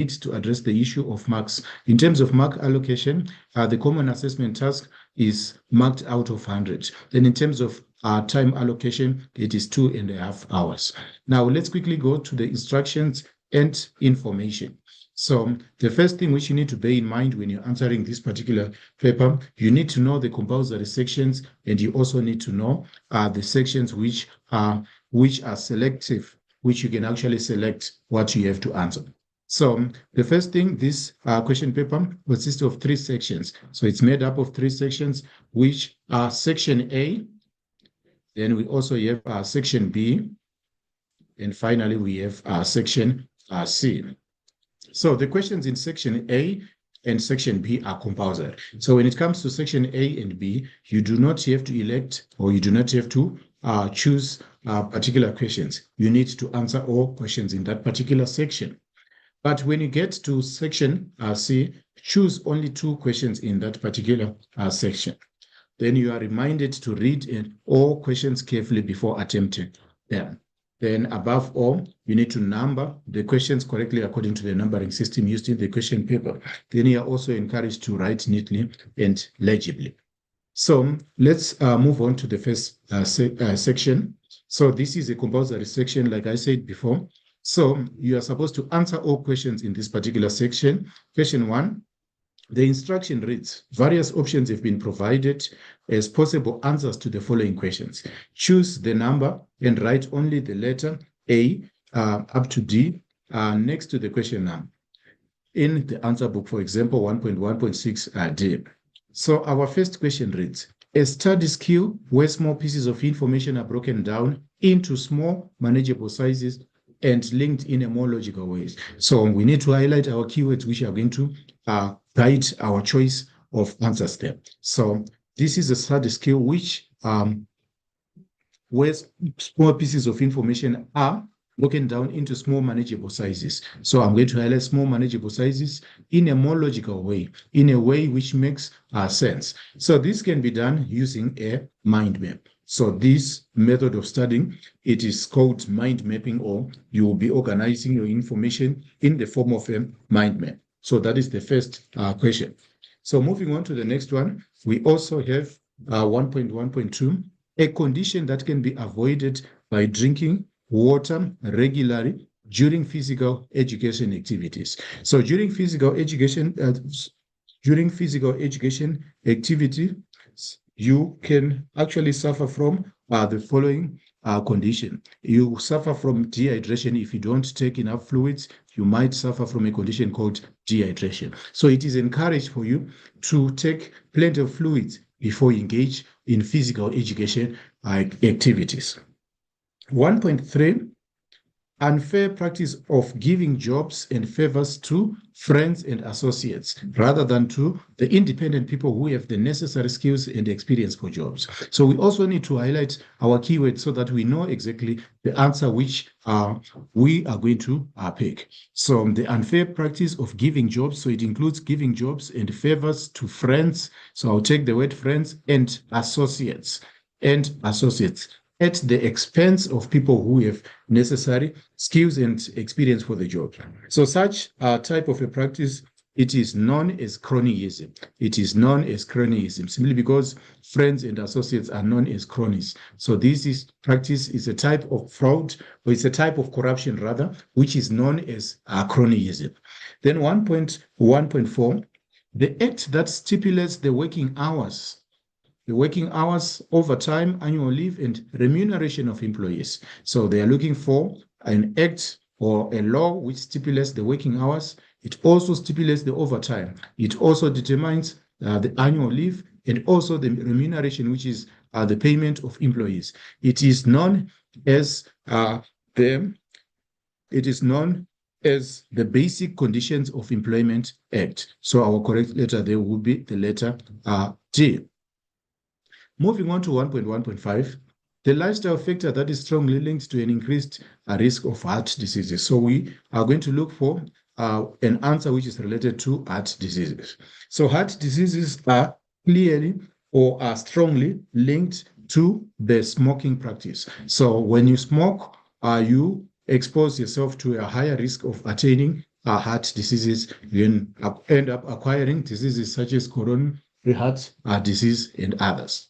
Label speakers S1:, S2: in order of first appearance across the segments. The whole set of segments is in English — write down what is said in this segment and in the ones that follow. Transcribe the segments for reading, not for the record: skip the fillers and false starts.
S1: need to address the issue of marks. In terms of mark allocation, the common assessment task is marked out of 100. Then in terms of time allocation, it is 2.5 hours. Now let's quickly go to the instructions and information. So the first thing which you need to bear in mind when you're answering this particular paper, you need to know the compulsory sections, and you also need to know the sections which are selective, which you can actually select what you have to answer. So the first thing, this question paper consists of 3 sections. So it's made up of 3 sections, which are section A, then we also have section B, and finally we have section C. So the questions in section A and section B are compulsory. So when it comes to section A and B, you do not have to elect, or you do not have to choose particular questions. You need to answer all questions in that particular section. But when you get to section C, choose only 2 questions in that particular section. Then you are reminded to read all questions carefully before attempting them. Then above all, you need to number the questions correctly according to the numbering system used in the question paper. Then you are also encouraged to write neatly and legibly. So let's move on to the first section. So this is a compulsory section, like I said before. So you are supposed to answer all questions in this particular section. Question 1, the instruction reads, various options have been provided as possible answers to the following questions. Choose the number and write only the letter A up to D next to the question number in the answer book, for example, 1.1.6 D. So our first question reads, a study skill where small pieces of information are broken down into small manageable sizes and linked in a more logical way. So we need to highlight our keywords which are going to guide our choice of answers there. So this is a study skill which where small pieces of information are broken down into small manageable sizes. So I'm going to highlight small manageable sizes in a more logical way, in a way which makes sense. So this can be done using a mind map. So this method of studying, it is called mind mapping, or you will be organizing your information in the form of a mind map. So that is the first question. So moving on to the next one, we also have 1.1.2, a condition that can be avoided by drinking water regularly during physical education activities. So during physical education activity, you can actually suffer from the following condition. You suffer from dehydration. If you don't take enough fluids, you might suffer from a condition called dehydration. So it is encouraged for you to take plenty of fluids before you engage in physical education activities. 1.3, unfair practice of giving jobs and favors to friends and associates rather than to the independent people who have the necessary skills and experience for jobs. So we also need to highlight our keywords so that we know exactly the answer which we are going to pick. So the unfair practice of giving jobs, so it includes giving jobs and favors to friends. So I'll take the word friends and associates at the expense of people who have necessary skills and experience for the job. So such type of a practice, it is known as cronyism. It is known as cronyism simply because friends and associates are known as cronies. So this practice is a type of fraud, or it's a type of corruption rather, which is known as cronyism. Then 1.1.4, the act that stipulates the working hours, overtime, annual leave, and remuneration of employees. So they are looking for an act or a law which stipulates the working hours. It also stipulates the overtime. It also determines the annual leave and also the remuneration, which is the payment of employees. It is known as the Basic Conditions of Employment Act. So our correct letter there would be the letter D. Moving on to 1.1.5, the lifestyle factor that is strongly linked to an increased risk of heart diseases. So we are going to look for an answer which is related to heart diseases. So heart diseases are clearly or are strongly linked to the smoking practice. So when you smoke, you expose yourself to a higher risk of attaining heart diseases, you end up acquiring diseases such as coronary heart disease and others.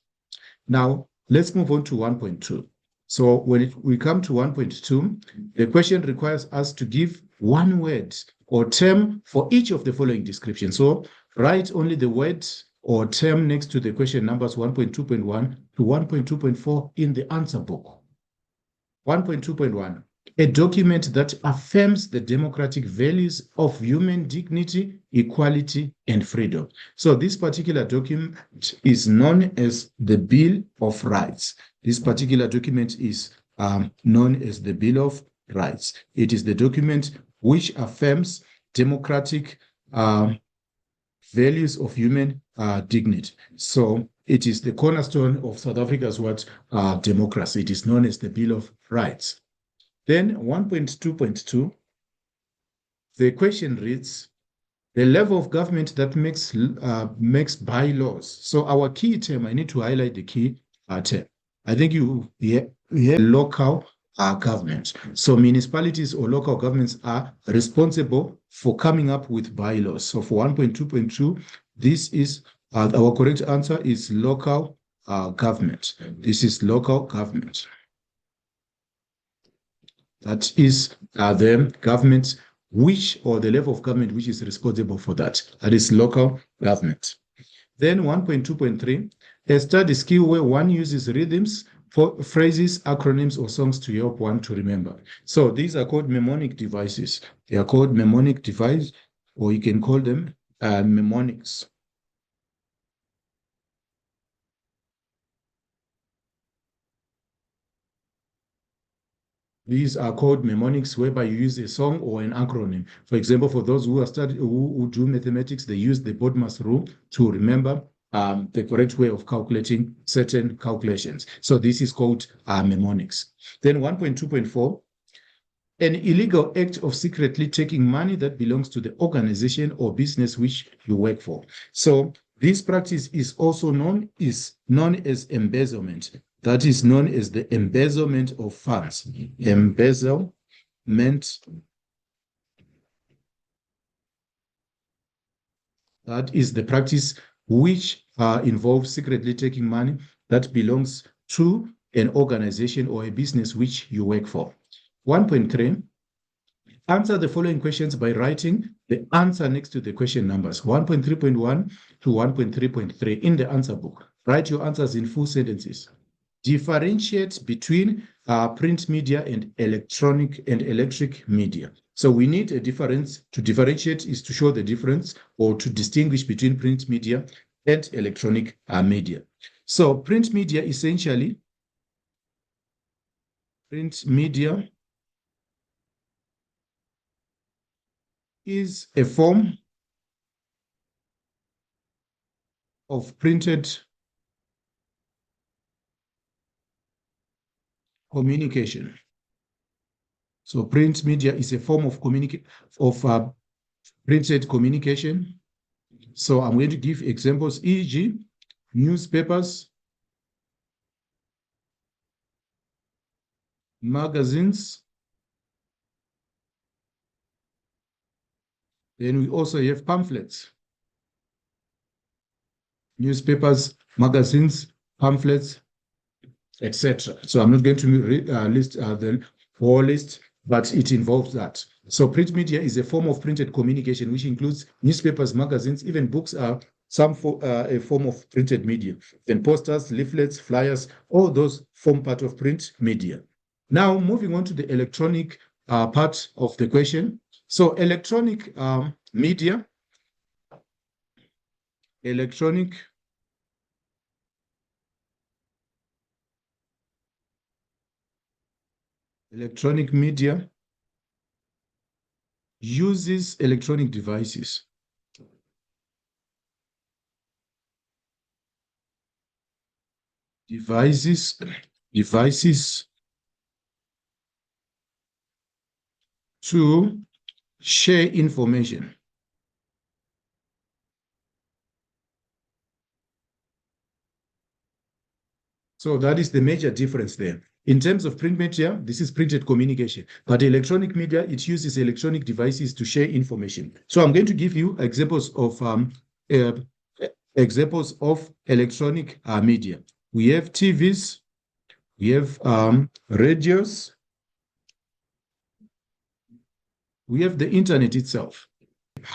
S1: Now, let's move on to 1.2. So when we come to 1.2, the question requires us to give one word or term for each of the following descriptions. So write only the word or term next to the question numbers 1.2.1 to 1.2.4 in the answer book. 1.2.1, a document that affirms the democratic values of human dignity, equality, and freedom. So this particular document is known as the Bill of Rights. This particular document is known as the Bill of Rights. It is the document which affirms democratic values of human dignity. So it is the cornerstone of South Africa's democracy. It is known as the Bill of Rights. Then 1.2.2, the question reads, the level of government that makes bylaws. So our key term, I need to highlight the key term. I think we have local government. So municipalities or local governments are responsible for coming up with bylaws. So for 1.2.2, this is our correct answer is local government. This is local government. That is the government or the level of government which is responsible for that. That is local government. Then 1.2.3, a study skill where one uses rhythms, phrases, acronyms, or songs to help one to remember. So these are called mnemonic devices. They are called mnemonic devices, or you can call them mnemonics. These are called mnemonics, whereby you use a song or an acronym. For example, for those who do mathematics, they use the BODMAS rule to remember the correct way of calculating certain calculations. So this is called mnemonics. Then 1.2.4, an illegal act of secretly taking money that belongs to the organization or business which you work for. So this practice is also known as embezzlement. That is known as the embezzlement of funds. Embezzlement. That is the practice which involves secretly taking money that belongs to an organization or a business which you work for. 1.3, answer the following questions by writing the answer next to the question numbers, 1.3.1 to 1.3.3 in the answer book. Write your answers in full sentences. Differentiate between print media and electric media. So we need a difference. To differentiate is to show the difference or to distinguish between print media and electronic media. So print media essentially, print media is a form of printed communication. So print media is a form of printed communication. So I'm going to give examples, e.g., newspapers, magazines. Then we also have pamphlets. Newspapers, magazines, pamphlets, etc. So I'm not going to list the whole list, but it involves that. So print media is a form of printed communication, which includes newspapers, magazines, even books are a form of printed media. Then posters, leaflets, flyers, all those form part of print media. Now, moving on to the electronic part of the question. So electronic media, electronic media uses electronic devices. Devices to share information. So that is the major difference there. in terms of print media, this is printed communication. But electronic media, it uses electronic devices to share information. So I'm going to give you uh, examples of electronic media. We have TVs, we have radios, we have the internet itself.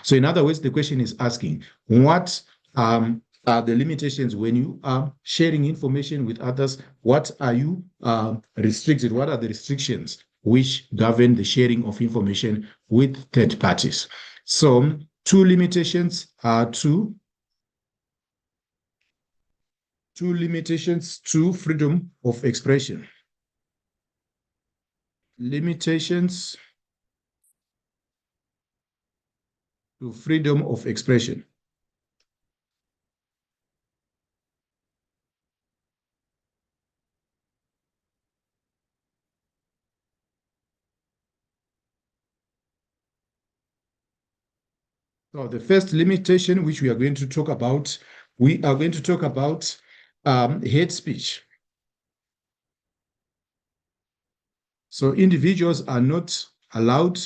S1: So in other words, the question is asking, what are the limitations when you are sharing information with others? What are you restricted? What are the restrictions which govern the sharing of information with third parties? So two limitations to freedom of expression. Limitations to freedom of expression. So the first limitation which we are going to talk about, hate speech. So individuals are not allowed,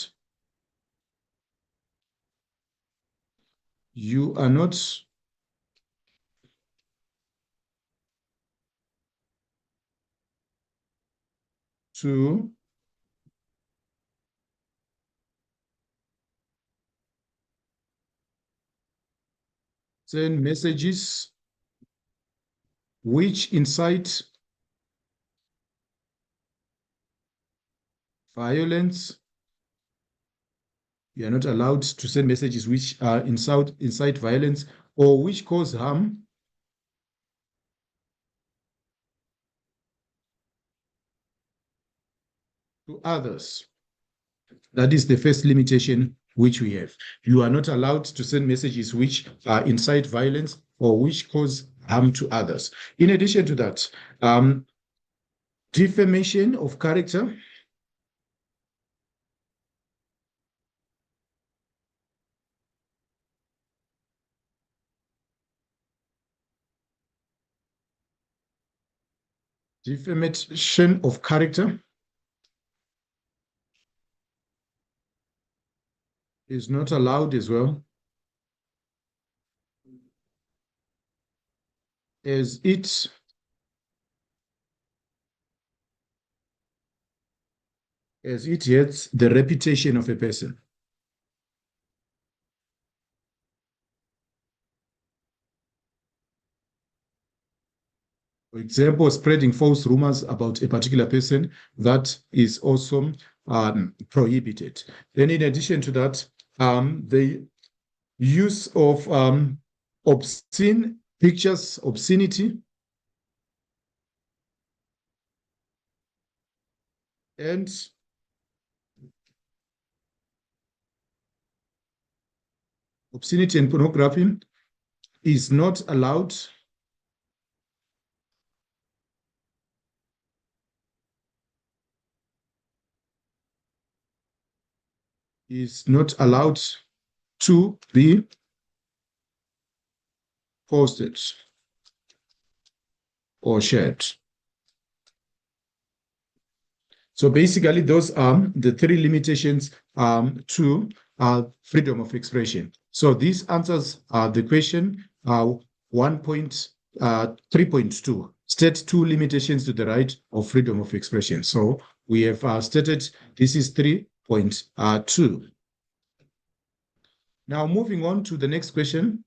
S1: you are not to send messages which incite violence. You are not allowed to send messages which incite violence or which cause harm to others. That is the first limitation which we have. You are not allowed to send messages which incite violence or which cause harm to others. In addition to that, defamation of character. Defamation of character is not allowed as well, as it hurts the reputation of a person. For example, spreading false rumors about a particular person, that is also prohibited. Then in addition to that, the use of obscene pictures, obscenity, and pornography is not allowed to be posted or shared. So basically, those are the three limitations to freedom of expression. So this answers the question 1.3.2. State two limitations to the right of freedom of expression. So we have stated this is 3.2. Now moving on to the next question.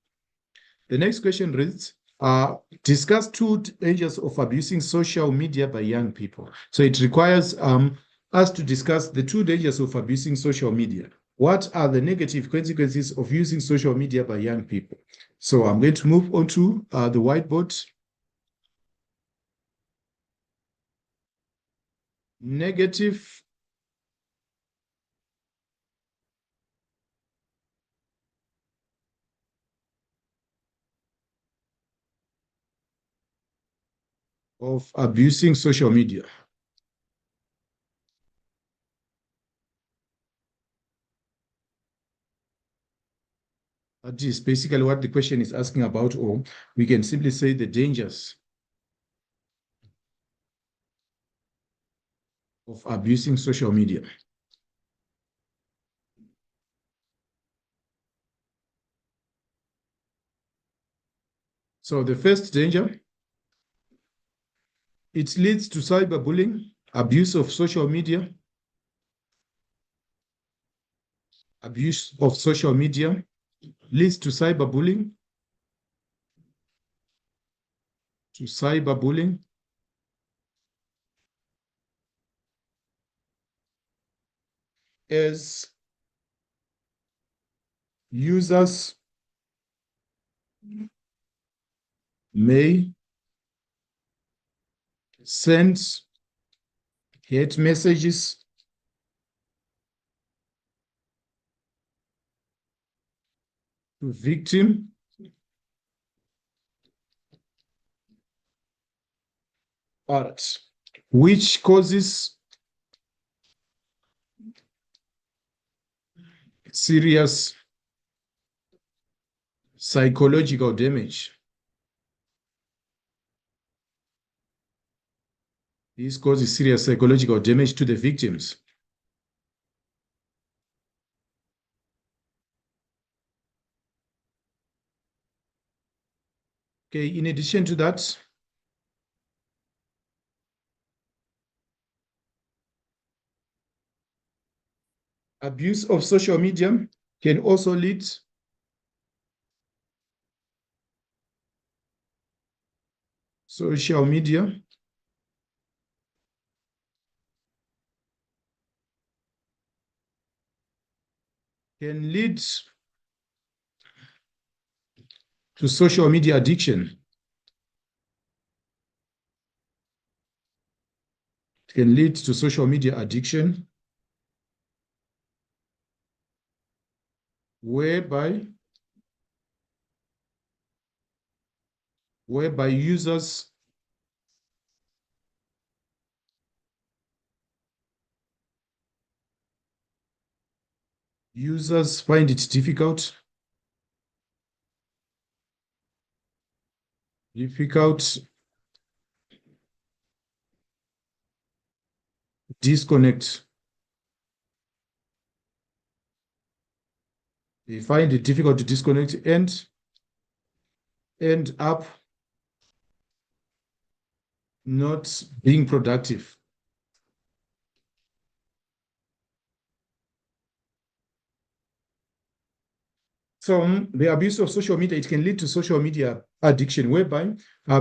S1: The next question reads, discuss two dangers of abusing social media by young people. So it requires us to discuss the two dangers of abusing social media. What are the negative consequences of using social media by young people? So I'm going to move on to the whiteboard. Negative of abusing social media. That is basically what the question is asking about, or we can simply say the dangers of abusing social media. So the first danger, it leads to cyberbullying, abuse of social media. Abuse of social media leads to cyberbullying, as users may send hate messages to victim art, which causes serious psychological damage. This causes serious psychological damage to the victims. Okay, in addition to that, abuse of social media can also lead social media can lead to social media addiction. It can lead to social media addiction, whereby users find it difficult disconnect. They find it difficult to disconnect and end up not being productive. So the abuse of social media, it can lead to social media addiction, whereby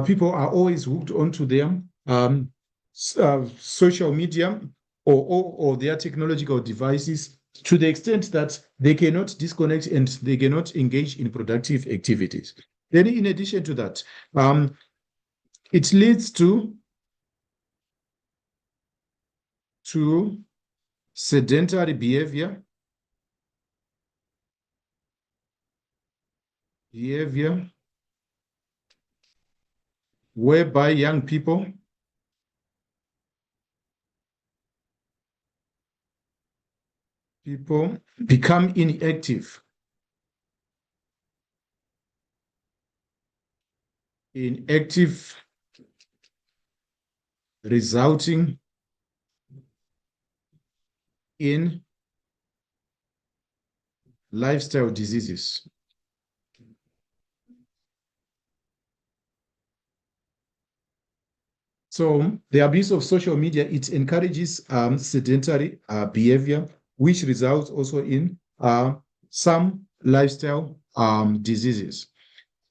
S1: people are always hooked onto their social media or their technological devices to the extent that they cannot disconnect and they cannot engage in productive activities. Then in addition to that, it leads to sedentary behavior, whereby young people become inactive, resulting in lifestyle diseases. So the abuse of social media, it encourages sedentary behavior, which results also in some lifestyle diseases.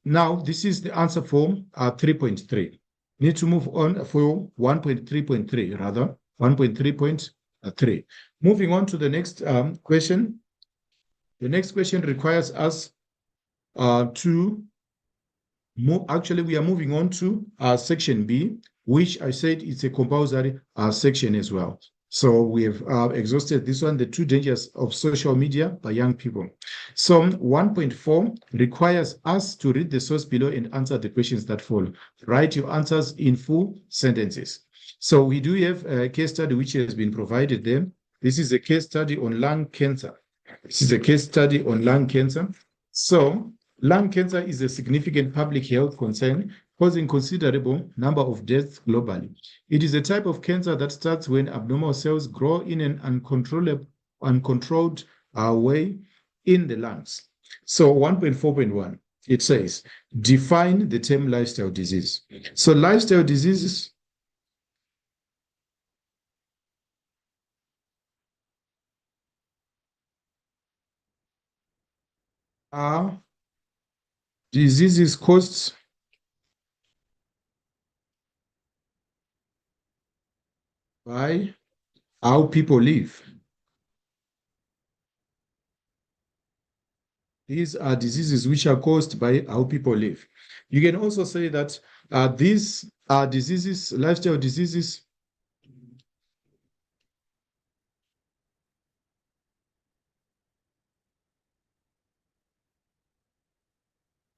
S1: Now, this is the answer for 3.3. Need to move on for 1.3.3, rather, 1.3.3. Moving on to the next question. The next question requires us to move. Actually, we are moving on to section B, which I said it's a compulsory section as well. So we have exhausted this one, the 2 dangers of social media by young people. So 1.4 requires us to read the source below and answer the questions that follow. Write your answers in full sentences. So we do have a case study which has been provided there. This is a case study on lung cancer. So lung cancer is a significant public health concern causing considerable number of deaths globally. It is a type of cancer that starts when abnormal cells grow in an uncontrolled way in the lungs. So 1.4.1, it says, define the term lifestyle disease. So lifestyle diseases are diseases caused by how people live. These are diseases which are caused by how people live. You can also say that these are diseases, lifestyle diseases,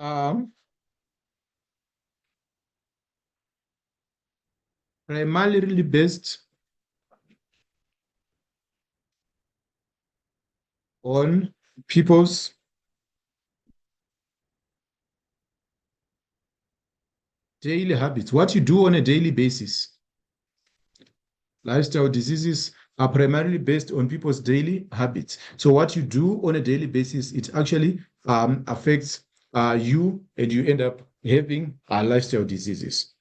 S1: are primarily based on people's daily habits, what you do on a daily basis. Lifestyle diseases are primarily based on people's daily habits. So what you do on a daily basis, it actually affects you, and you end up having lifestyle diseases.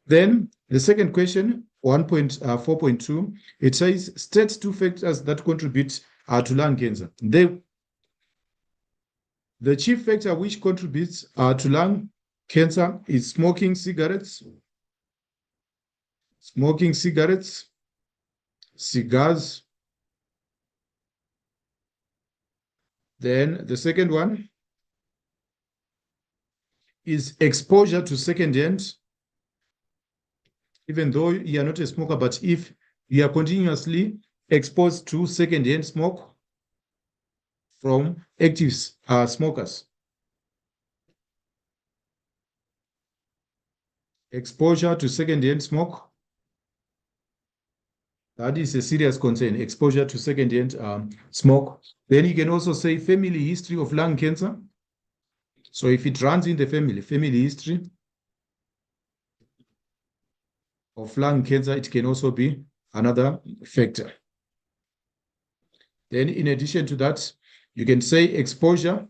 S1: Then the second question, 1.4.2, it says state two factors that contribute to lung cancer. The chief factor which contributes to lung cancer is smoking cigarettes, cigars. Then the second one is exposure to secondhand. Even though you are not a smoker, but if you are continuously exposed to secondhand smoke from active smokers, exposure to secondhand smoke, that is a serious concern, exposure to secondhand smoke. Then you can also say family history of lung cancer. So if it runs in the family history of lung cancer, it can also be another factor. Then in addition to that, you can say exposure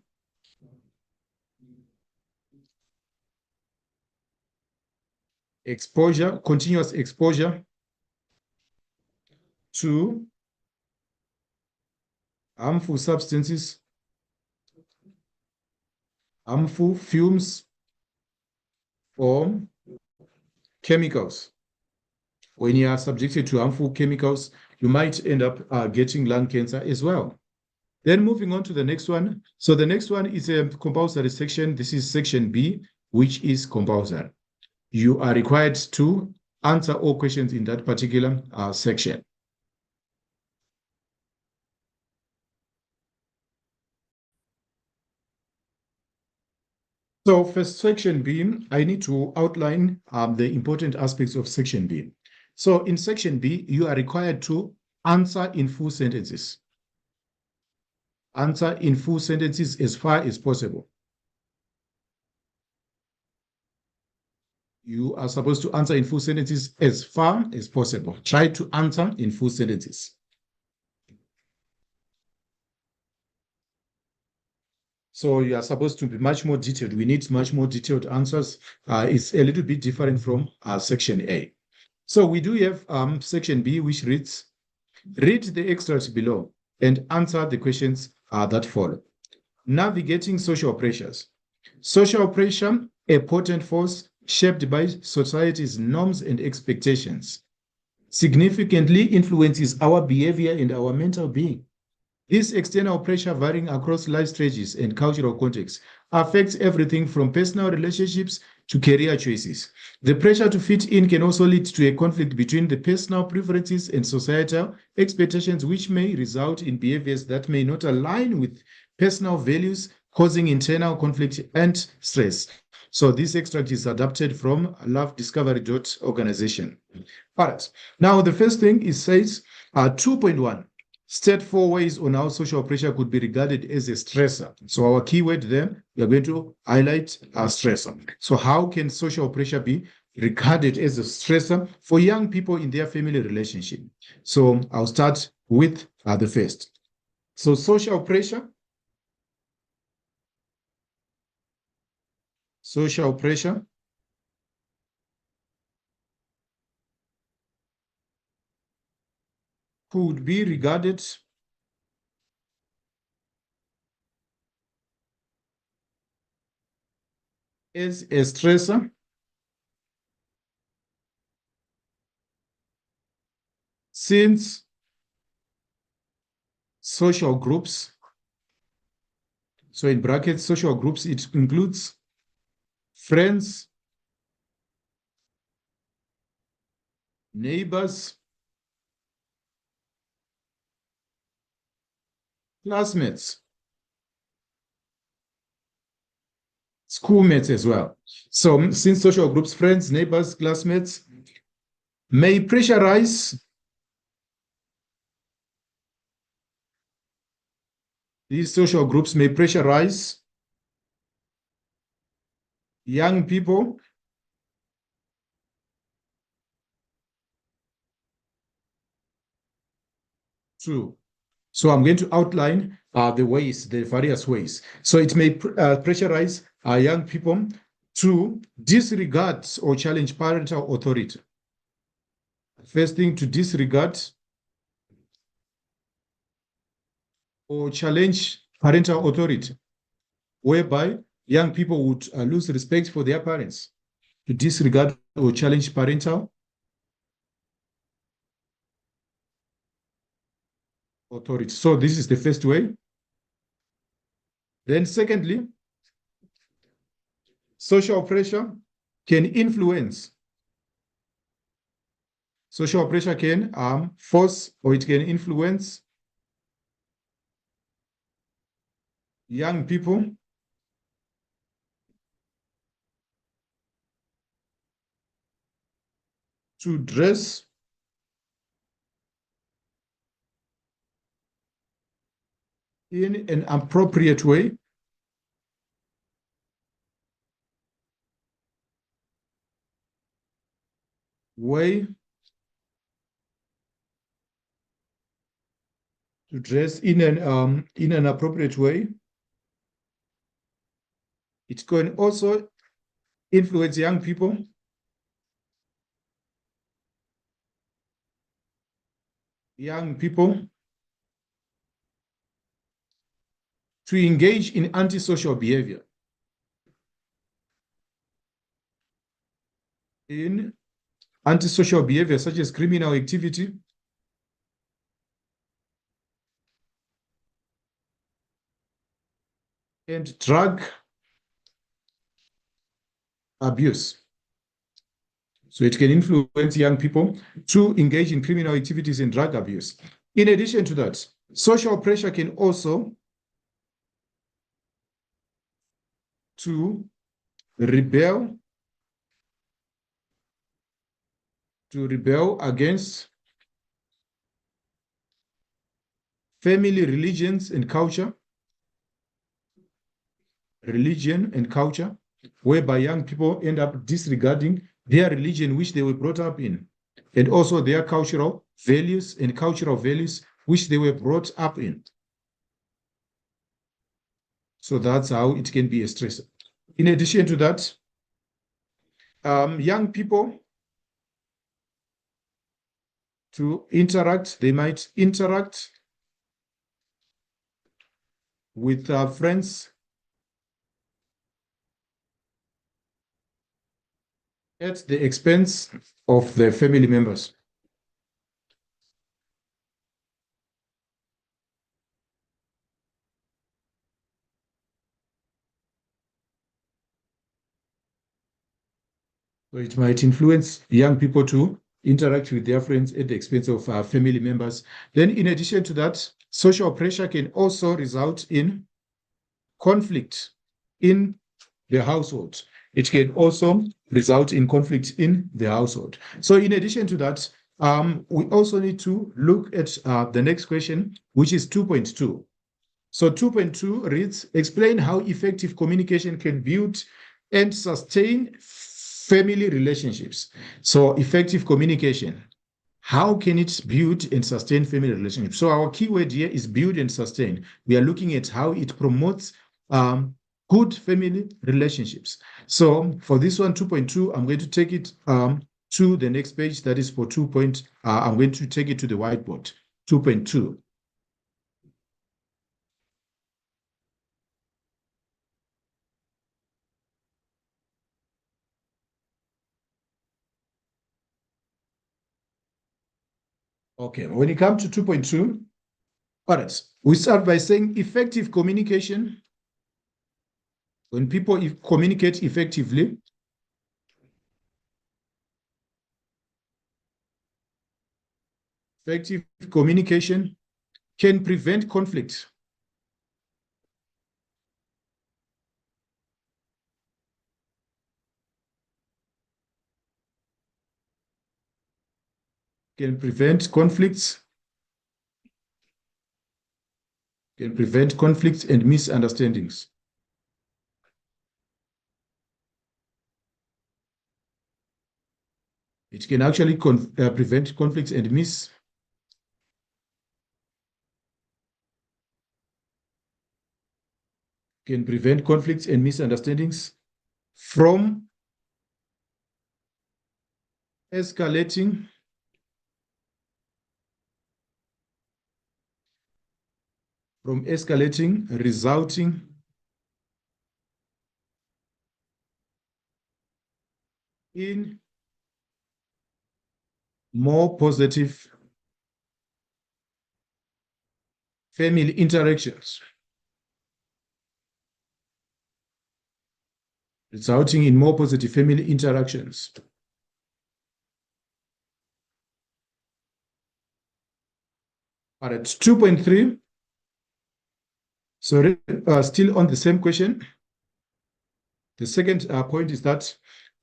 S1: continuous exposure to harmful substances, harmful fumes, or chemicals. When you are subjected to harmful chemicals, you might end up getting lung cancer as well. Then moving on to the next one. So the next one is a compulsory section. This is section B, which is compulsory. You are required to answer all questions in that particular section. So for section B, I need to outline the important aspects of section B. So in section B, you are required to answer in full sentences. Answer in full sentences as far as possible. You are supposed to answer in full sentences as far as possible. Try to answer in full sentences. So you are supposed to be much more detailed. We need much more detailed answers. It's a little bit different from section A. So we do have section B, which reads, read the extracts below and answer the questions that follow. Navigating social pressures. Social pressure, a potent force shaped by society's norms and expectations, significantly influences our behavior and our mental being. This external pressure, varying across life stages and cultural contexts, affects everything from personal relationships to career choices. The pressure to fit in can also lead to a conflict between the personal preferences and societal expectations, which may result in behaviors that may not align with personal values, causing internal conflict and stress. So this extract is adapted from lovediscovery.organization. All right. Now, the first thing it says 2.1. State 4 ways on how social pressure could be regarded as a stressor. So our keyword there, we are going to highlight a stressor. So how can social pressure be regarded as a stressor for young people in their family relationship? So I'll start with the first. So social pressure could be regarded as a stressor since social groups, so in brackets, social groups, it includes friends, neighbors, classmates, schoolmates as well. So since social groups, friends, neighbors, classmates may pressurize these social groups may pressurize young people to. So I'm going to outline the various ways. So it may pressurize young people to disregard or challenge parental authority. First thing, to disregard or challenge parental authority, whereby young people would lose respect for their parents, to disregard or challenge parental authority. So this is the first way. Then secondly, social pressure can influence. Social pressure can force or it can influence young people to dress in an appropriate way to dress in an appropriate way. It can also influence young people to engage in antisocial behavior, such as criminal activity, and drug abuse. So it can influence young people to engage in criminal activities and drug abuse. In addition to that, social pressure can also to rebel against family religion and culture, whereby young people end up disregarding their religion, which they were brought up in, and also their cultural values which they were brought up in. So that's how it can be a stressor. In addition to that, young people they might interact with friends at the expense of their family members. So it might influence young people to interact with their friends at the expense of family members. Then in addition to that, social pressure can also result in conflict in the household. It can also result in conflict in the household. So in addition to that, we also need to look at the next question, which is 2.2. So 2.2 reads, explain how effective communication can build and sustain family relationships. So effective communication, how can it build and sustain family relationships? So our keyword here is build and sustain. We are looking at how it promotes good family relationships. So for this one, 2.2, I'm going to take it to the next page. That is for 2. I'm going to take it to the whiteboard. 2.2. Okay, when it comes to 2.2, all right, we start by saying effective communication. When people communicate effectively, effective communication can prevent conflict. Can prevent conflicts, can prevent conflicts and misunderstandings. It can actually prevent conflicts and misunderstandings from escalating resulting in more positive family interactions. Resulting in more positive family interactions. All right, 2.3. So still on the same question. The second point is that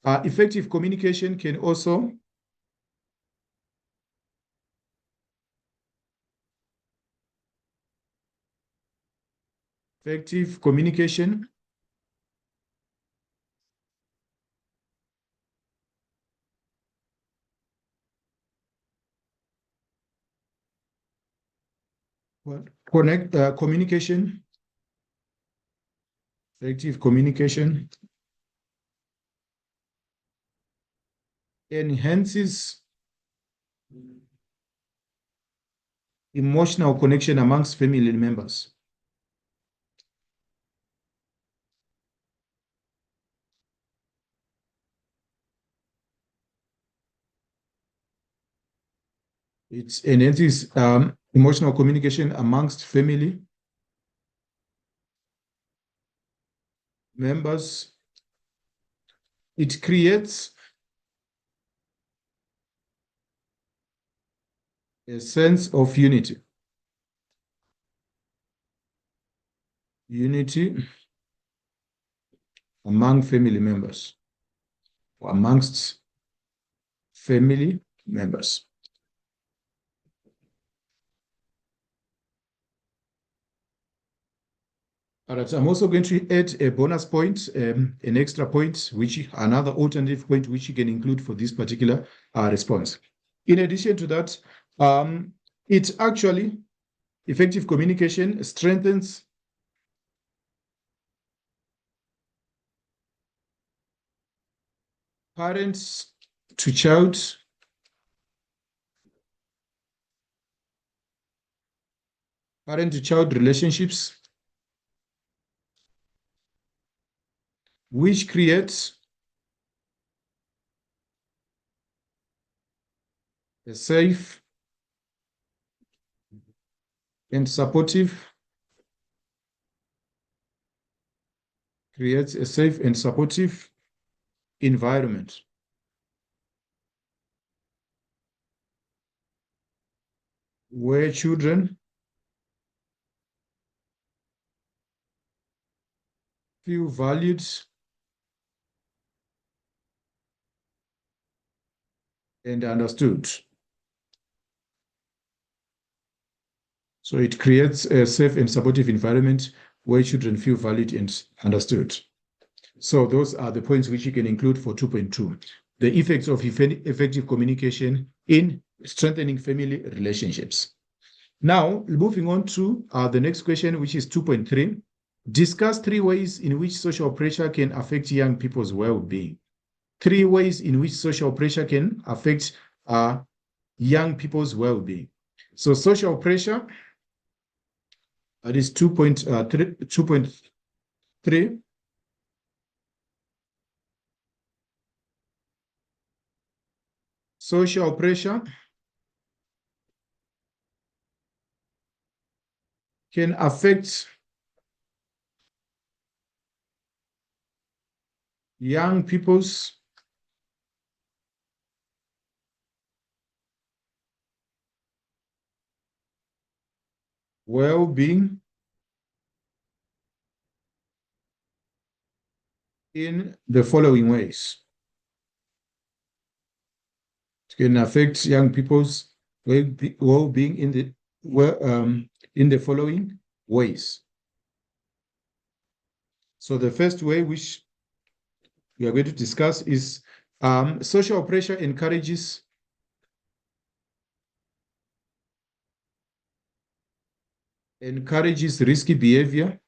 S1: effective communication can also effective communication communication, effective communication enhances emotional connection amongst family members. It enhances emotional communication amongst family members. It creates a sense of unity. Unity among family members or amongst family members. All right, so I'm also going to add a bonus point, an extra point, another alternative point, which you can include for this particular response. In addition to that, it actually, effective communication strengthens parents to child relationships, which creates a safe and supportive environment where children feel valued and understood. So it creates a safe and supportive environment where children feel valued and understood. So those are the points which you can include for 2.2. The effects of effective communication in strengthening family relationships. Now, moving on to the next question, which is 2.3. Discuss 3 ways in which social pressure can affect young people's well-being. 3 ways in which social pressure can affect young people's well-being. So social pressure, that is 2.3. Social pressure can affect young people's well-being in the following ways. It can affect young people's well-being in the following ways. So the first way which we are going to discuss is social pressure encourages risky behavior,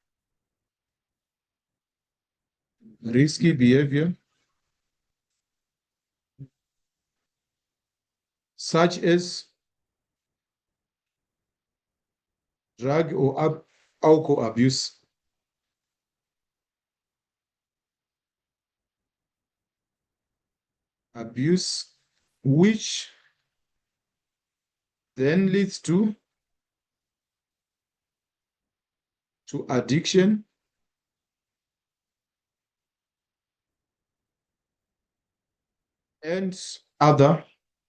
S1: such as drug or alcohol abuse, which then leads to addiction and other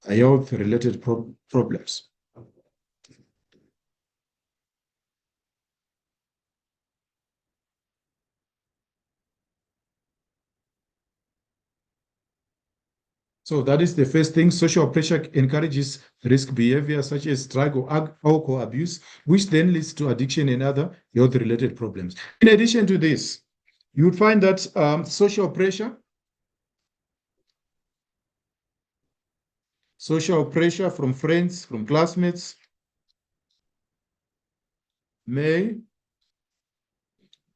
S1: health-related problems. So that is the first thing. Social pressure encourages risk behavior such as drug or alcohol abuse, which then leads to addiction and other health-related problems. In addition to this, you would find that social pressure from friends, from classmates may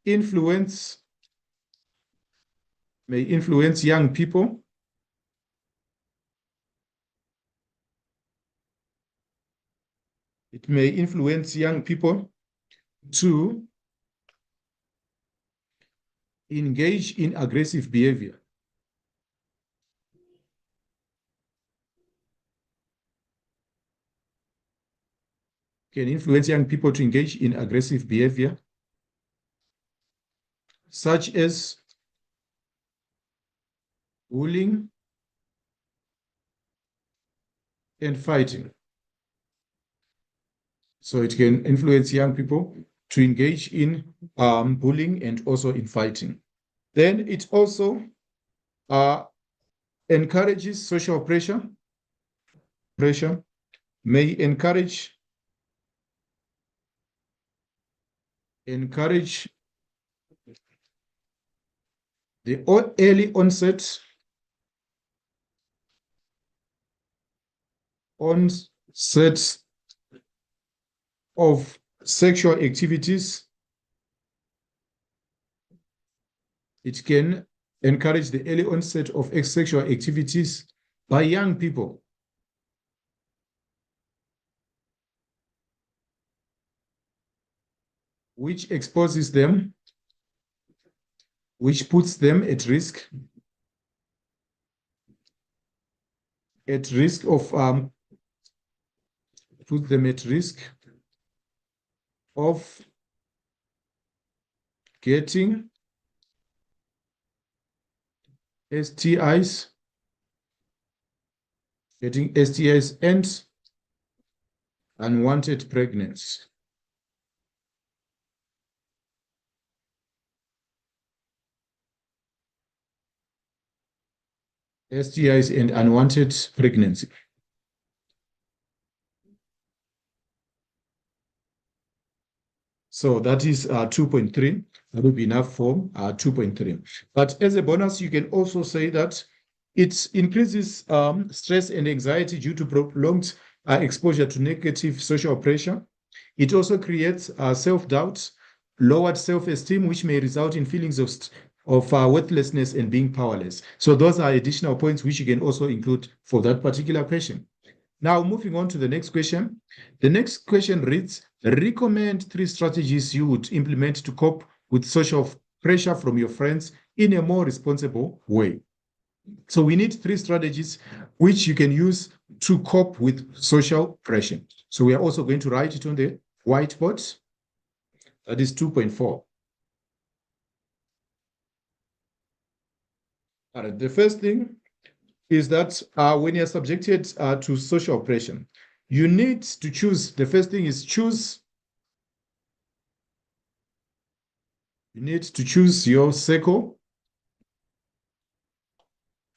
S1: influence young people to engage in aggressive behavior. Can influence young people to engage in aggressive behavior, such as bullying and fighting. So it can influence young people to engage in bullying and also in fighting. Then it also encourages social pressure. Pressure may encourage the early onset of sexual activities. It can encourage the early onset of sexual activities by young people. Which exposes them, which puts them at risk of getting STIs, and unwanted pregnancy. STIs and unwanted pregnancy. So that is 2.3. That will be enough for 2.3. But as a bonus, you can also say that it increases stress and anxiety due to prolonged exposure to negative social pressure. It also creates self-doubt, lowered self-esteem, which may result in feelings of worthlessness and being powerless. So those are additional points which you can also include for that particular question. Now, moving on to the next question. The next question reads, recommend 3 strategies you would implement to cope with social pressure from your friends in a more responsible way. So we need 3 strategies which you can use to cope with social pressure. So we are also going to write it on the whiteboard. That is 2.4. All right, the first thing is that when you're subjected to social oppression, you need to choose. The first thing is choose. You need to choose your circle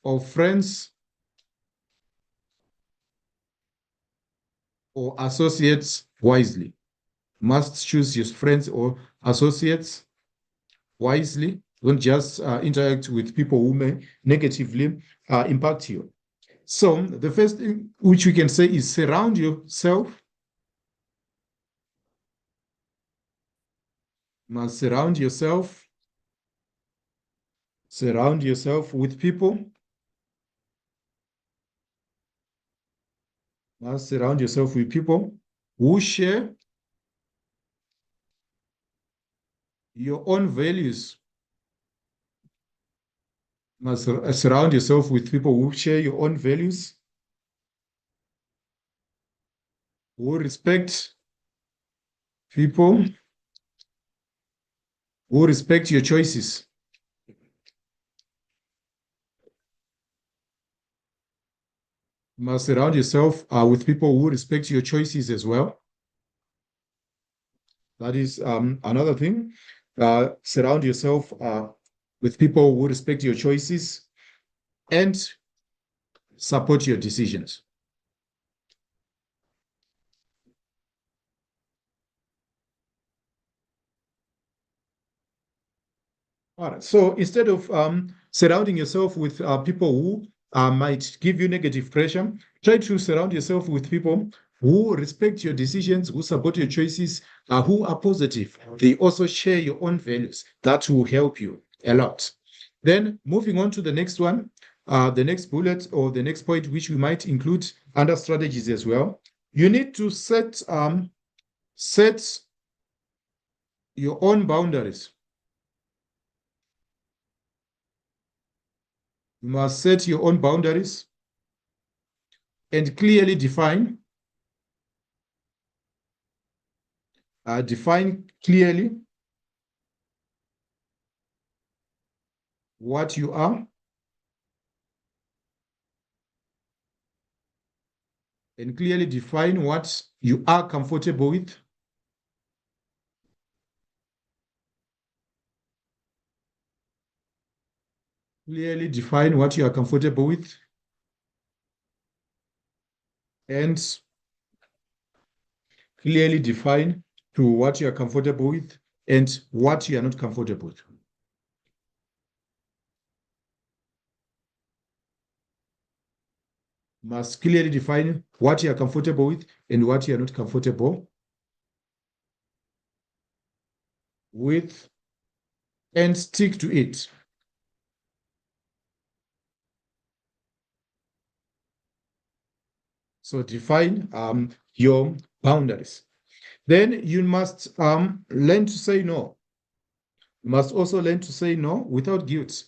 S1: of friends or associates wisely. Must choose your friends or associates wisely. Don't just interact with people who may negatively impact you. So the first thing which we can say is surround yourself. Must surround yourself with people. Must surround yourself with people who share your own values. Must surround yourself with people who share your own values, who respect people, who respect your choices. Must surround yourself with people who respect your choices as well. That is another thing. Surround yourself with people who respect your choices and support your decisions. All right. So instead of surrounding yourself with people who might give you negative pressure, try to surround yourself with people who respect your decisions, who support your choices, who are positive. They also share your own values. That will help you a lot. Then moving on to the next one, the next bullet or the next point, which we might include under strategies as well. You need to set your own boundaries. You must set your own boundaries and clearly define clearly what you are and clearly define what you are comfortable with. Clearly define what you are comfortable with and clearly define to what you are comfortable with and what you are not comfortable with. Must clearly define what you are comfortable with and what you are not comfortable with and stick to it. So define your boundaries. Then you must learn to say no. You must also learn to say no without guilt.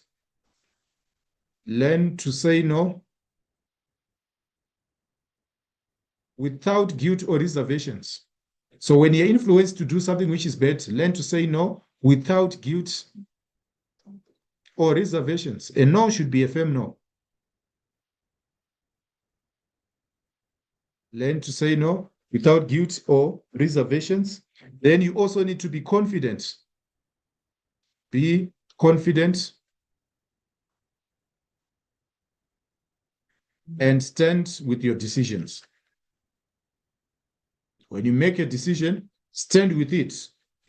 S1: Learn to say no without guilt or reservations. So when you're influenced to do something which is bad, learn to say no without guilt or reservations. A no should be a firm no. Learn to say no without guilt or reservations. Then you also need to be confident. Be confident and stand with your decisions. When you make a decision, stand with it.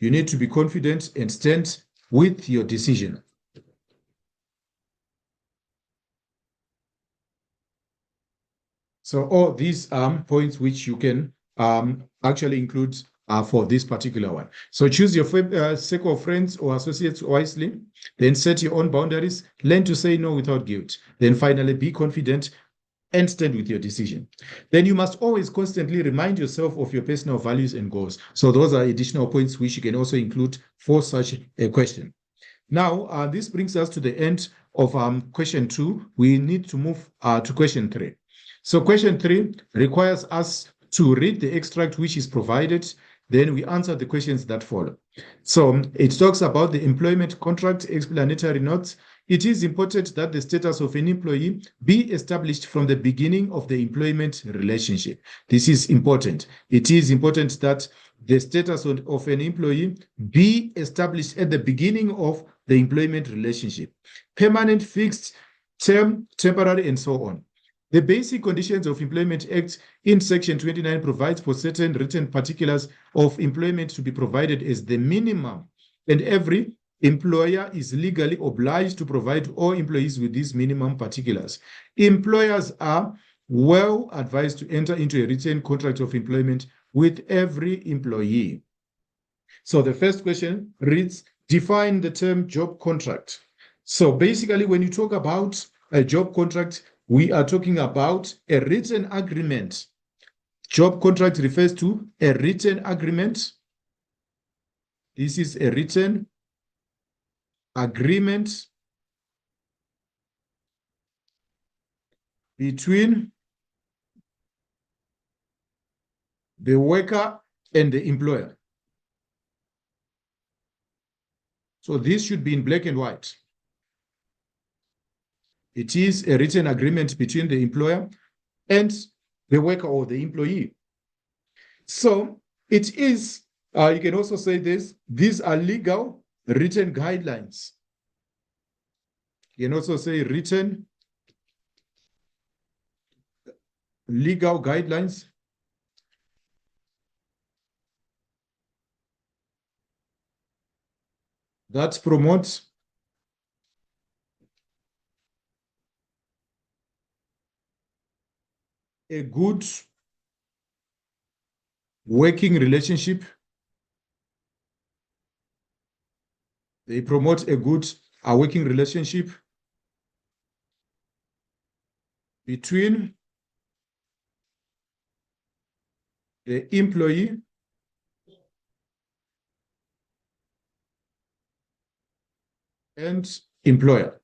S1: You need to be confident and stand with your decision. So all these points which you can actually include for this particular one. So choose your circle of friends or associates wisely, then set your own boundaries, learn to say no without guilt. Then finally, be confident and stand with your decision. Then you must always constantly remind yourself of your personal values and goals. So those are additional points which you can also include for such a question. Now, this brings us to the end of question 2. We need to move to question 3. So question 3 requires us to read the extract which is provided. Then we answer the questions that follow. So it talks about the employment contract explanatory notes. It is important that the status of an employee be established from the beginning of the employment relationship. This is important. It is important that the status of an employee be established at the beginning of the employment relationship. Permanent, fixed, term, temporary, and so on. The Basic Conditions of Employment Act in Section 29 provides for certain written particulars of employment to be provided as the minimum, and every employer is legally obliged to provide all employees with these minimum particulars. Employers are well advised to enter into a written contract of employment with every employee. So the first question reads, define the term job contract. So basically, when you talk about a job contract, we are talking about a written agreement. Job contract refers to a written agreement. This is a written agreement between the worker and the employer. So this should be in black and white. It is a written agreement between the employer and the worker or the employee. So it is, you can also say this, these are legal written guidelines. You can also say written legal guidelines that promote a good working relationship. They promote a good working relationship between the employee and employer.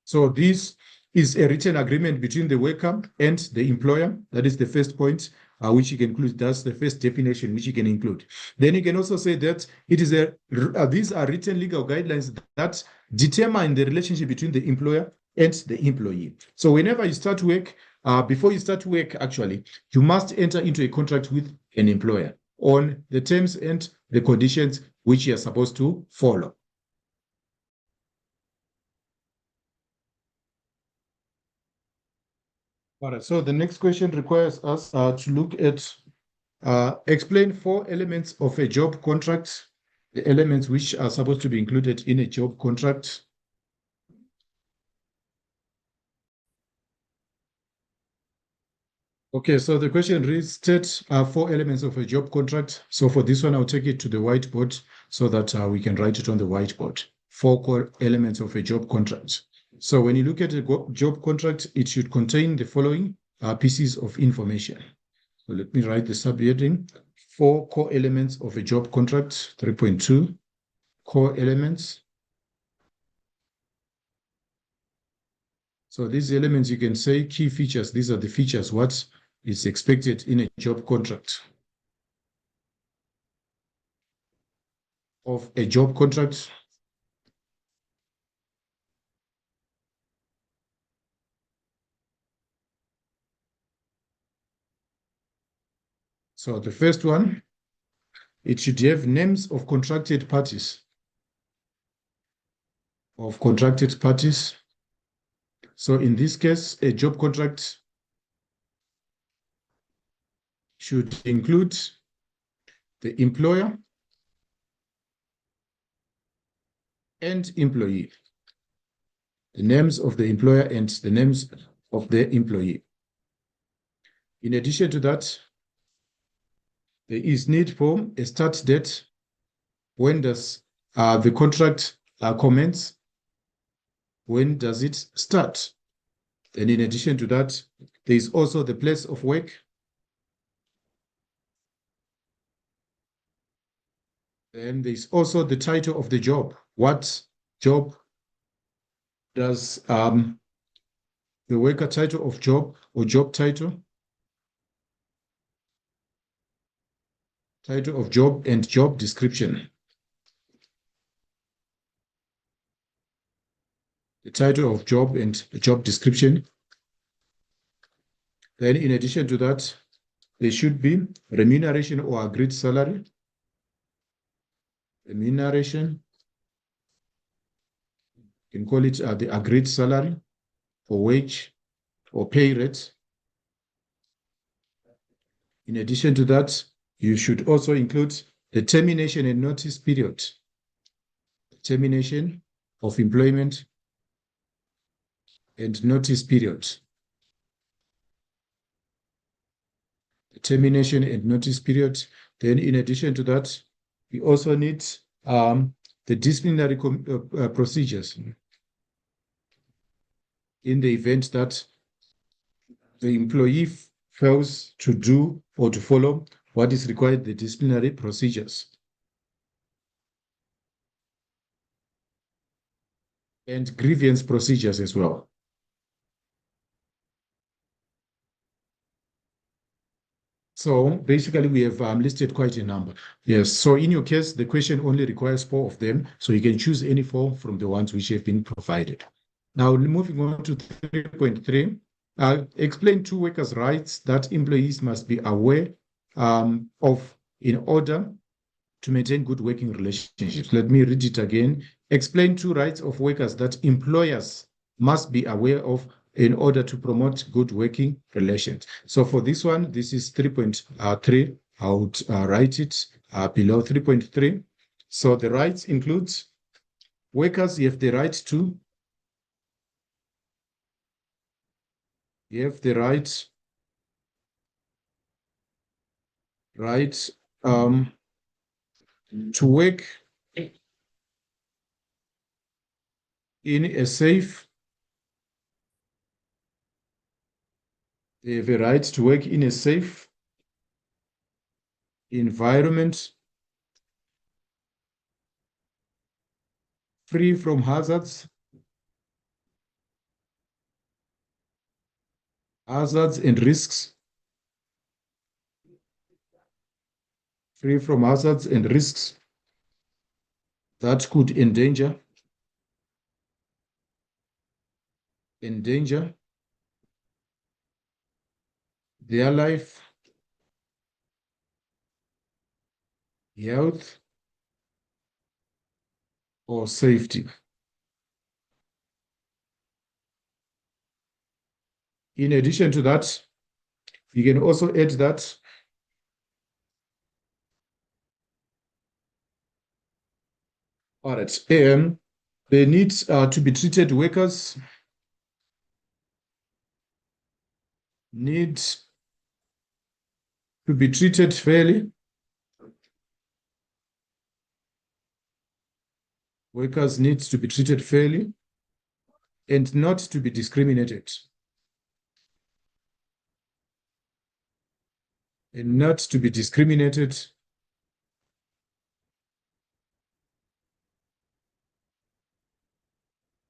S1: So this is a written agreement between the worker and the employer. That is the first point, which you can include. That's the first definition which you can include. Then you can also say that it is these are written legal guidelines that determine the relationship between the employer and the employee. So whenever you start work, before you start work, actually, you must enter into a contract with an employer on the terms and the conditions which you are supposed to follow. All right, so the next question requires us to look at explain 4 elements of a job contract, the elements which are supposed to be included in a job contract. Okay, so the question reads, state 4 elements of a job contract. So for this one, I'll take it to the whiteboard so that we can write it on the whiteboard. 4 core elements of a job contract. So when you look at a job contract, it should contain the following pieces of information. So let me write the subheading. 4 core elements of a job contract, 3.2 core elements. So these elements, you can say key features. These are the features, what is expected in a job contract. Of a job contract. So the first one, it should have names of contracted parties. Of contracted parties. So in this case, a job contract should include the employer and employee, the names of the employer and the names of the employee. In addition to that, there is need for a start date. When does the contract commence? When does it start? And in addition to that, there is also the place of work. And there is also the title of the job. What job does the worker title of job or job title? Title of job and job description. The title of job and the job description. Then in addition to that, there should be remuneration or agreed salary. Remuneration, you can call it the agreed salary or wage or pay rate. In addition to that, you should also include the termination and notice period. Termination of employment and notice period. The termination and notice period. Then in addition to that, we also need the disciplinary procedures in the event that the employee fails to do or to follow what is required, the disciplinary procedures. And grievance procedures as well. So basically, we have listed quite a number. Yes, so in your case, the question only requires 4 of them, so you can choose any 4 from the ones which have been provided. Now, moving on to 3.3, explain 2 workers' rights that employees must be aware of in order to maintain good working relationships. Let me read it again. Explain 2 rights of workers that employers must be aware of in order to promote good working relations. So for this one, this is 3.3. I would write it below 3.3. So the rights include workers, you have the right to, to work in a safe, they have a right to work in a safe environment, free from hazards and risks, free from hazards and risks that could endanger their life, health, or safety. In addition to that, you can also add that all right, they need to be treated, workers need to be treated fairly. Workers need to be treated fairly and not to be discriminated. And not to be discriminated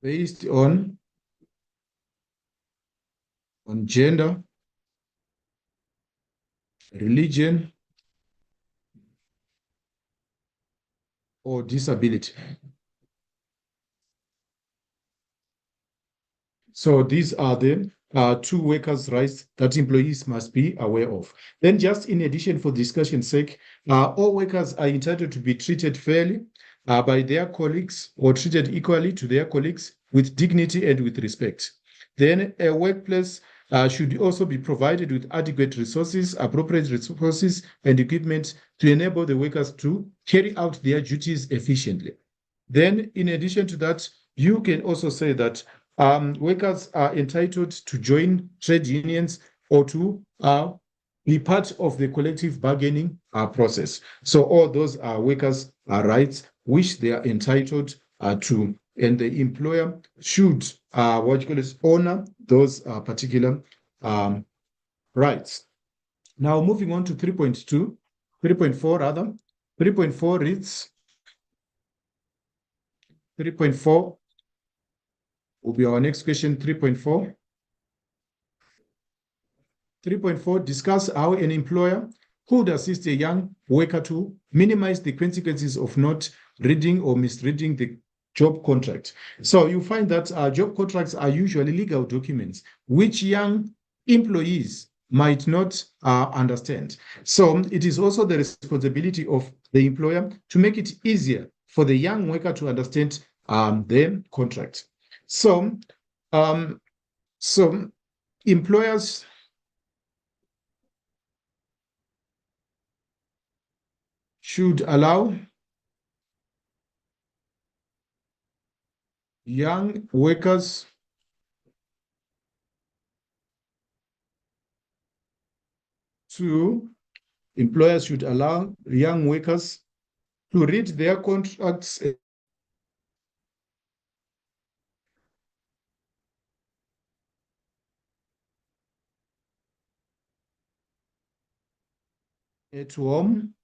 S1: based on gender, religion, or disability. So these are the 2 workers' rights that employees must be aware of. Then just in addition, for discussion's sake, all workers are entitled to be treated fairly by their colleagues or treated equally to their colleagues with dignity and with respect. Then a workplace should also be provided with adequate resources, appropriate resources, and equipment to enable the workers to carry out their duties efficiently. Then, in addition to that, you can also say that workers are entitled to join trade unions or to be part of the collective bargaining process. So all those are workers' rights which they are entitled to, and the employer should honor those particular rights. Now moving on to 3.2, 3.4 rather. 3.4 reads, 3.4 will be our next question, 3.4. 3.4, discuss how an employer could assist a young worker to minimize the consequences of not reading or misreading the job contract. So you find that job contracts are usually legal documents which young employees might not understand. So it is also the responsibility of the employer to make it easier for the young worker to understand the contract. So, so employers should allow young workers to, employers should allow young workers to read their contracts at home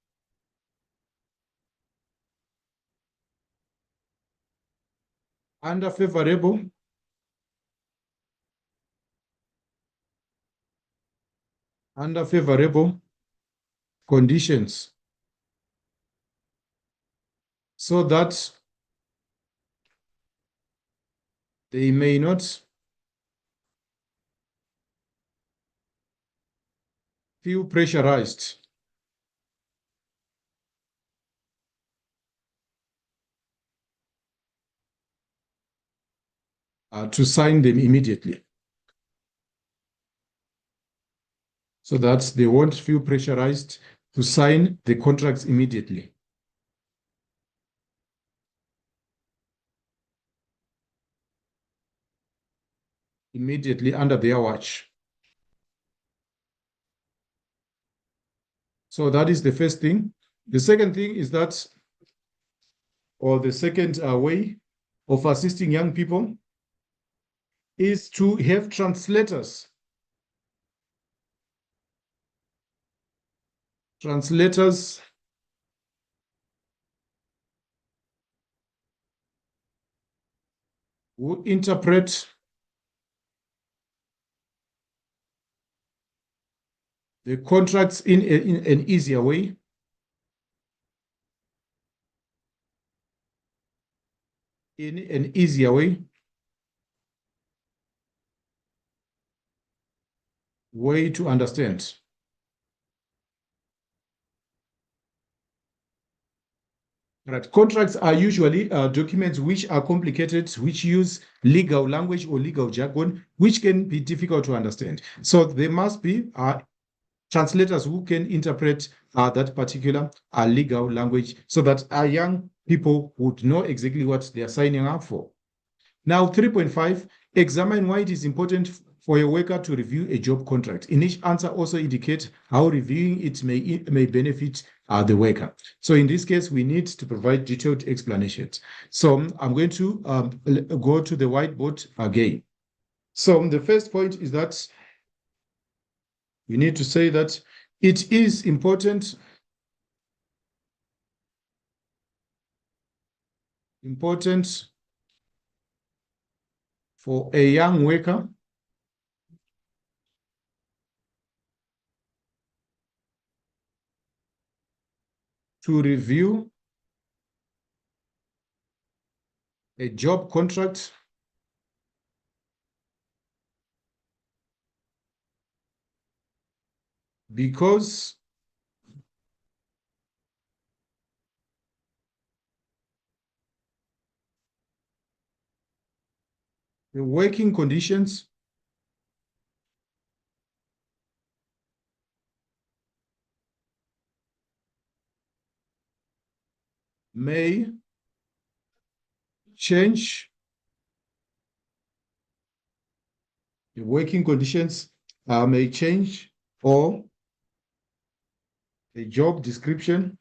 S1: under favorable conditions so that they may not feel pressurized to sign them immediately, so that they won't feel pressurized to sign the contracts immediately under their watch. So that is the first thing. The second thing is that, or the second way of assisting young people is to have translators. Translators who interpret the contracts in an easier way, way to understand. Right. Contracts are usually documents which are complicated, which use legal language or legal jargon, which can be difficult to understand. So there must be translators who can interpret that particular legal language so that our young people would know exactly what they are signing up for. Now, 3.5, examine why it is important for a worker to review a job contract. In each answer also indicate how reviewing it may benefit the worker. So in this case, we need to provide detailed explanations. So I'm going to go to the whiteboard again. So the first point is that we need to say that it is important for a young worker to review a job contract because the working conditions may change the working conditions may change, or the job description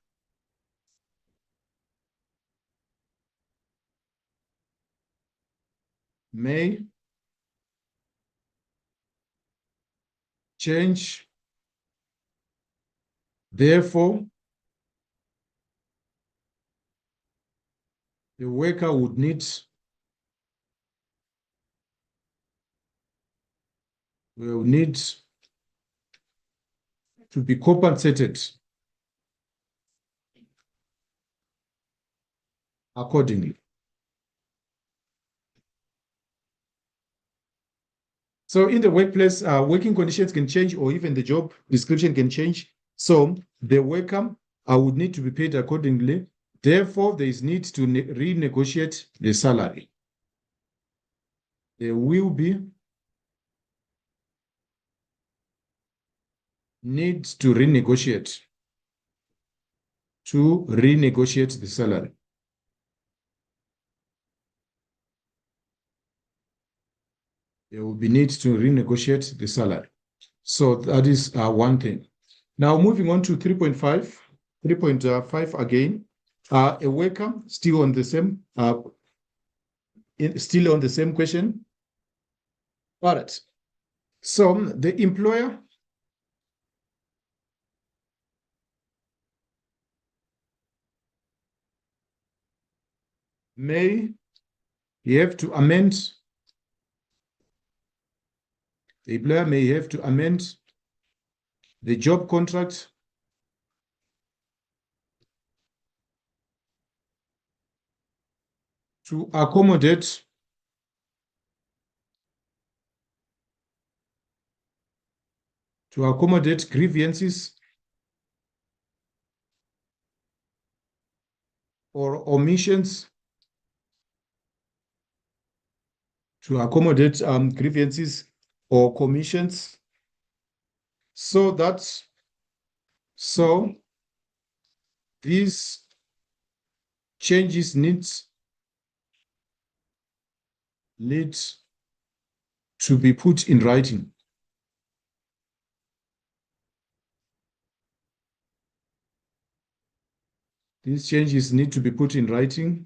S1: may change. Therefore, the worker would need will need to be compensated accordingly. So in the workplace, working conditions can change, or even the job description can change. So the worker would need to be paid accordingly. Therefore, there is need to renegotiate the salary. There will be need to renegotiate the salary. There will be need to renegotiate the salary. So that is one thing. Now moving on to 3.5. 3.5 again. A worker still on the same question. All right. So the employer may have to amend. The employer may have to amend the job contract to accommodate grievances or omissions, to accommodate grievances or commissions, so these changes need to be put in writing. These changes need to be put in writing.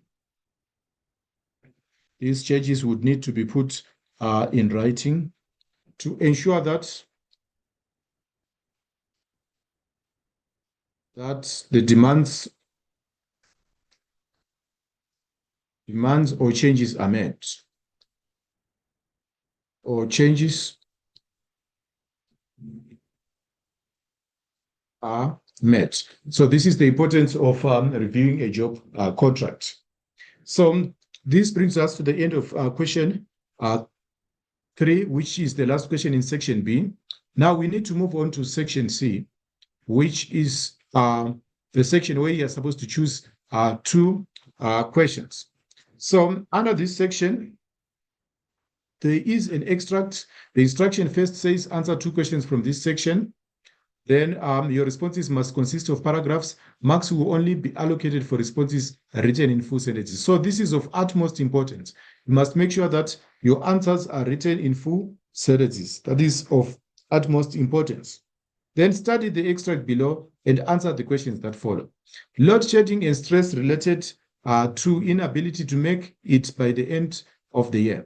S1: These changes would need to be put in writing to ensure that the demands or changes are met, or changes are met. So this is the importance of reviewing a job contract. So this brings us to the end of question 3, which is the last question in section B. Now we need to move on to section C, which is the section where you are supposed to choose 2 questions. So under this section, there is an extract. The instruction first says answer 2 questions from this section. Then your responses must consist of paragraphs. Marks will only be allocated for responses written in full sentences. So this is of utmost importance. You must make sure that your answers are written in full sentences. That is of utmost importance. Then study the extract below and answer the questions that follow. Load shedding and stress related to inability to make it by the end of the year.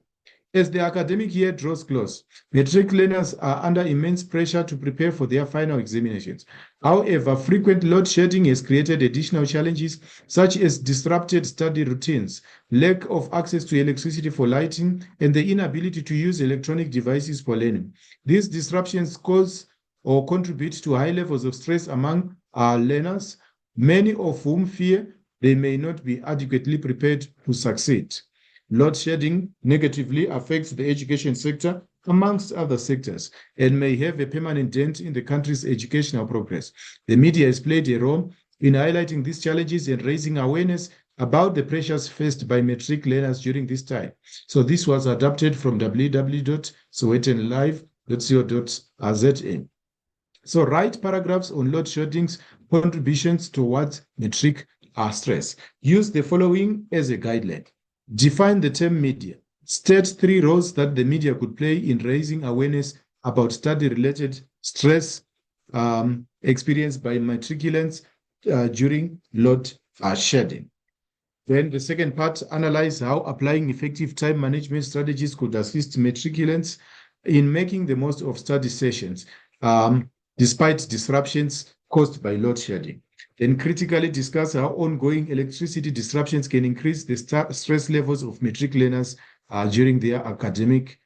S1: As the academic year draws close, matric learners are under immense pressure to prepare for their final examinations. However, frequent load shedding has created additional challenges such as disrupted study routines, lack of access to electricity for lighting, and the inability to use electronic devices for learning. These disruptions cause or contribute to high levels of stress among our learners, many of whom fear they may not be adequately prepared to succeed. Load shedding negatively affects the education sector, amongst other sectors, and may have a permanent dent in the country's educational progress. The media has played a role in highlighting these challenges and raising awareness about the pressures faced by matric learners during this time. So this was adapted from www.sowetanlive.co.za. So write paragraphs on load shedding's contributions towards matric stress. Use the following as a guideline. Define the term media. State 3 roles that the media could play in raising awareness about study-related stress experienced by matriculants during load shedding. Then the second part, analyze how applying effective time management strategies could assist matriculants in making the most of study sessions, despite disruptions caused by load shedding. Then critically discuss how ongoing electricity disruptions can increase the stress levels of matric learners during their academic,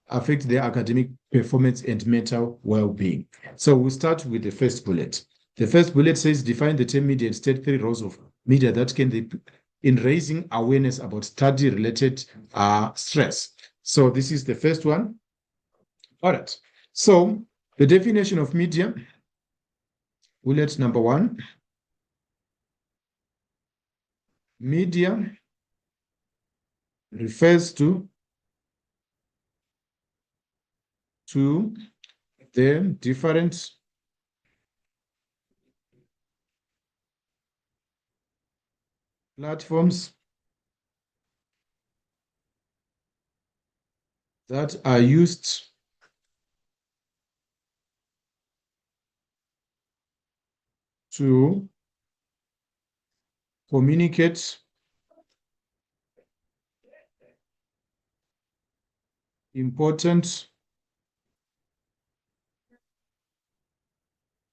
S1: affect their academic performance and mental well-being. So we'll start with the first bullet. The first bullet says, define the term media and state 3 roles of media that can be in raising awareness about study-related stress. So this is the first one. All right. So the definition of media, bullet number 1. Media refers to the different platforms that are used to communicate important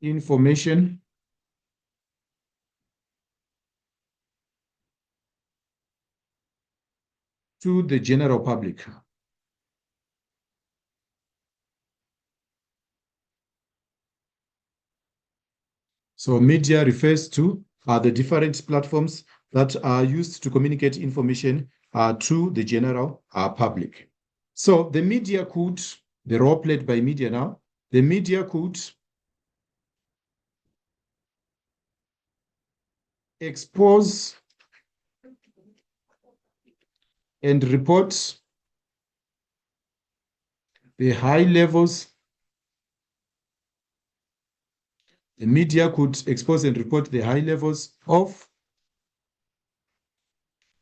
S1: information to the general public. So media refers to the different platforms that are used to communicate information to the general public. So the media could, the role played by media now, the media could expose and report the high levels. The media could expose and report the high levels of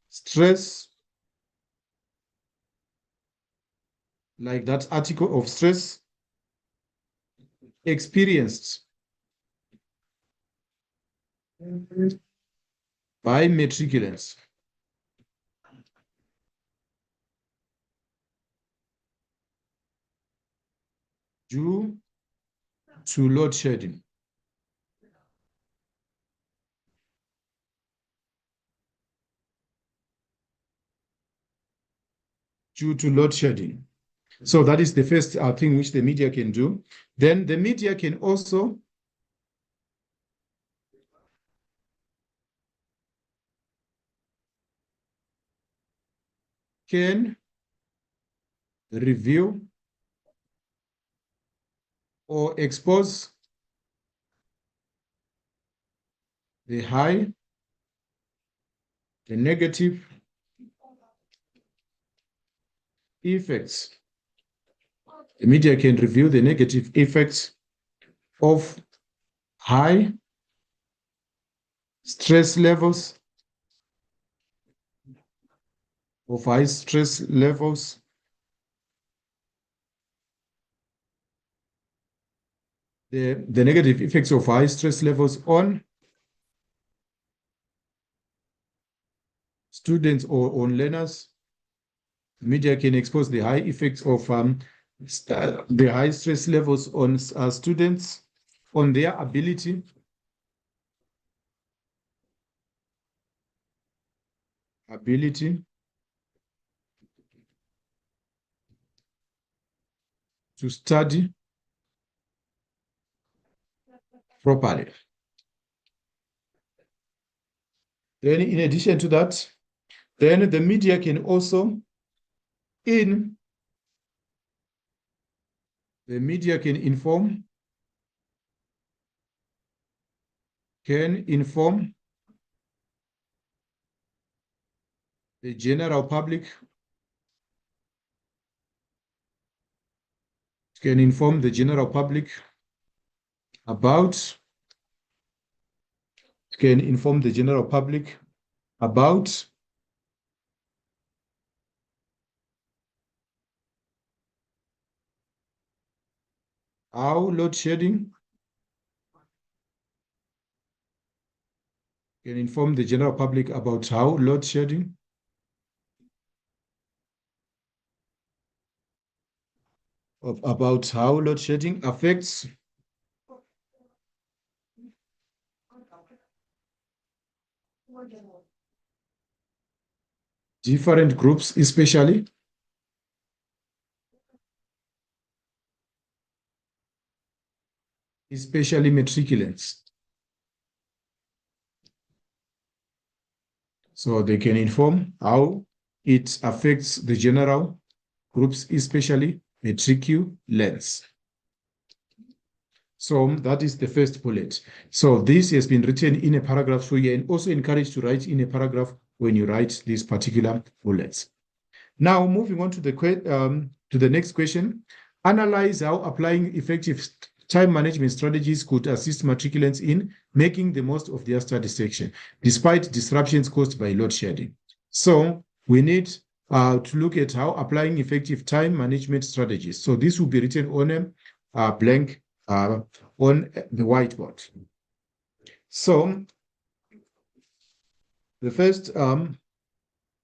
S1: stress, like that article of stress experienced by matriculants due to load shedding. Due to load shedding. So that is the first thing which the media can do. Then the media can also review or expose the negative effects. The media can review the negative effects of high stress levels, the negative effects of high stress levels on students or on learners. The media can expose the high effects of the high stress levels on students, on their ability to study properly. Then in addition to that, then the media can also the media can inform the general public, about can inform the general public about how load shedding can inform the general public about how load shedding affects different groups, especially matriculants. So they can inform how it affects the general groups, especially matriculants. So that is the first bullet. So this has been written in a paragraph. So you're also encouraged to write in a paragraph when you write these particular bullets. Now, moving on to the next question. Analyze how applying effective time management strategies could assist matriculants in making the most of their study section, despite disruptions caused by load shedding. So we need to look at how applying effective time management strategies. So this will be written on a blank on the whiteboard. So the first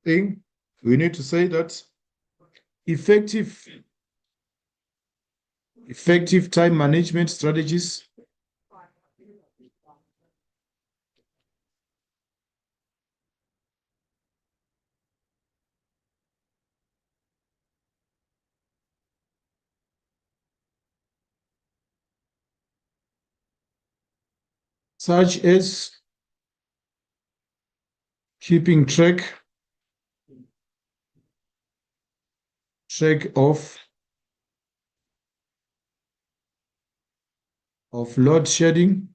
S1: thing we need to say that effective time management strategies such as keeping track of load shedding,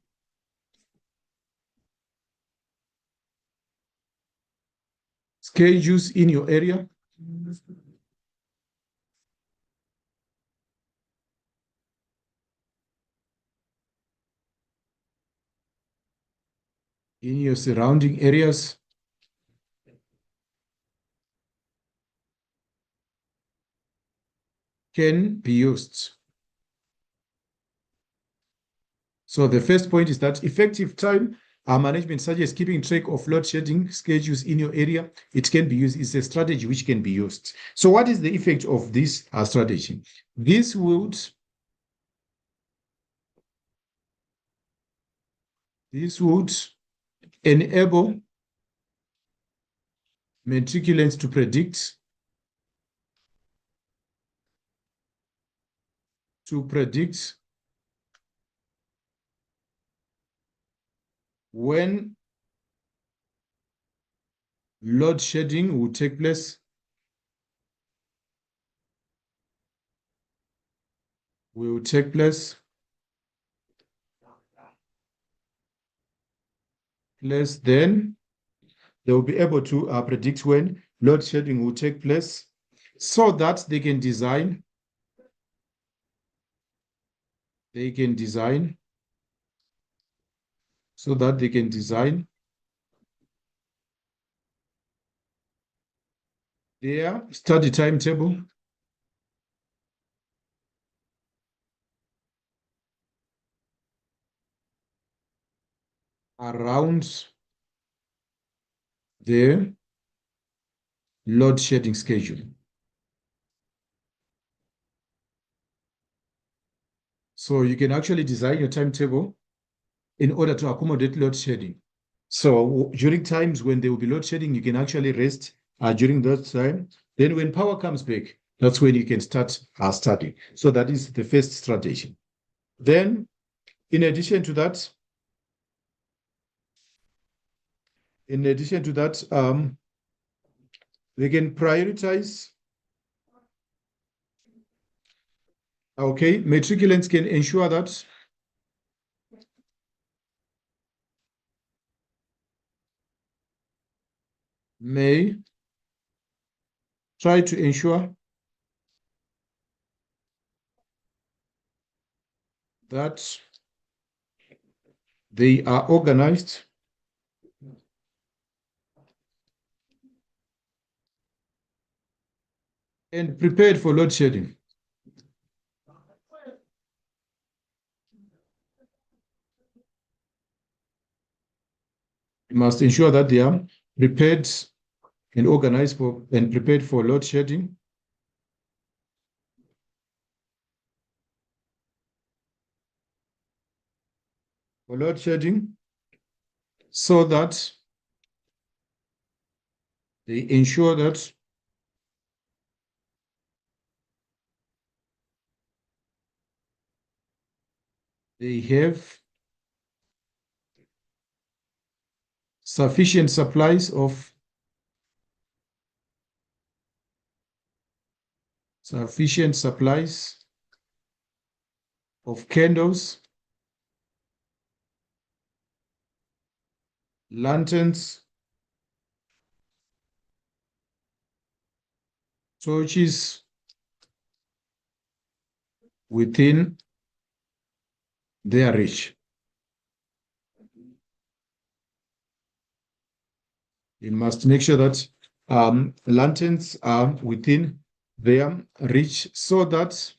S1: schedules in your area, in your surrounding areas, can be used. So the first point is that effective time management, such as keeping track of load shedding schedules in your area, it can be used. It's a strategy which can be used. So what is the effect of this strategy? This would enable matriculants to predict when load shedding will take place, then they will be able to predict when load shedding will take place so that they can design their study timetable around the load shedding schedule. So you can actually design your timetable in order to accommodate load shedding. So during times when there will be load shedding, you can actually rest during that time. Then when power comes back, that's when you can start studying. So that is the first strategy. Then, in addition to that, they can prioritize. Okay, matriculants can ensure that may try to ensure that they are organized and prepared for load shedding. You must ensure that they are prepared and organized for and prepared for load shedding. For load shedding, so that they ensure that they have sufficient supplies of candles, lanterns, torches within their reach. You must make sure that lanterns are within their reach so that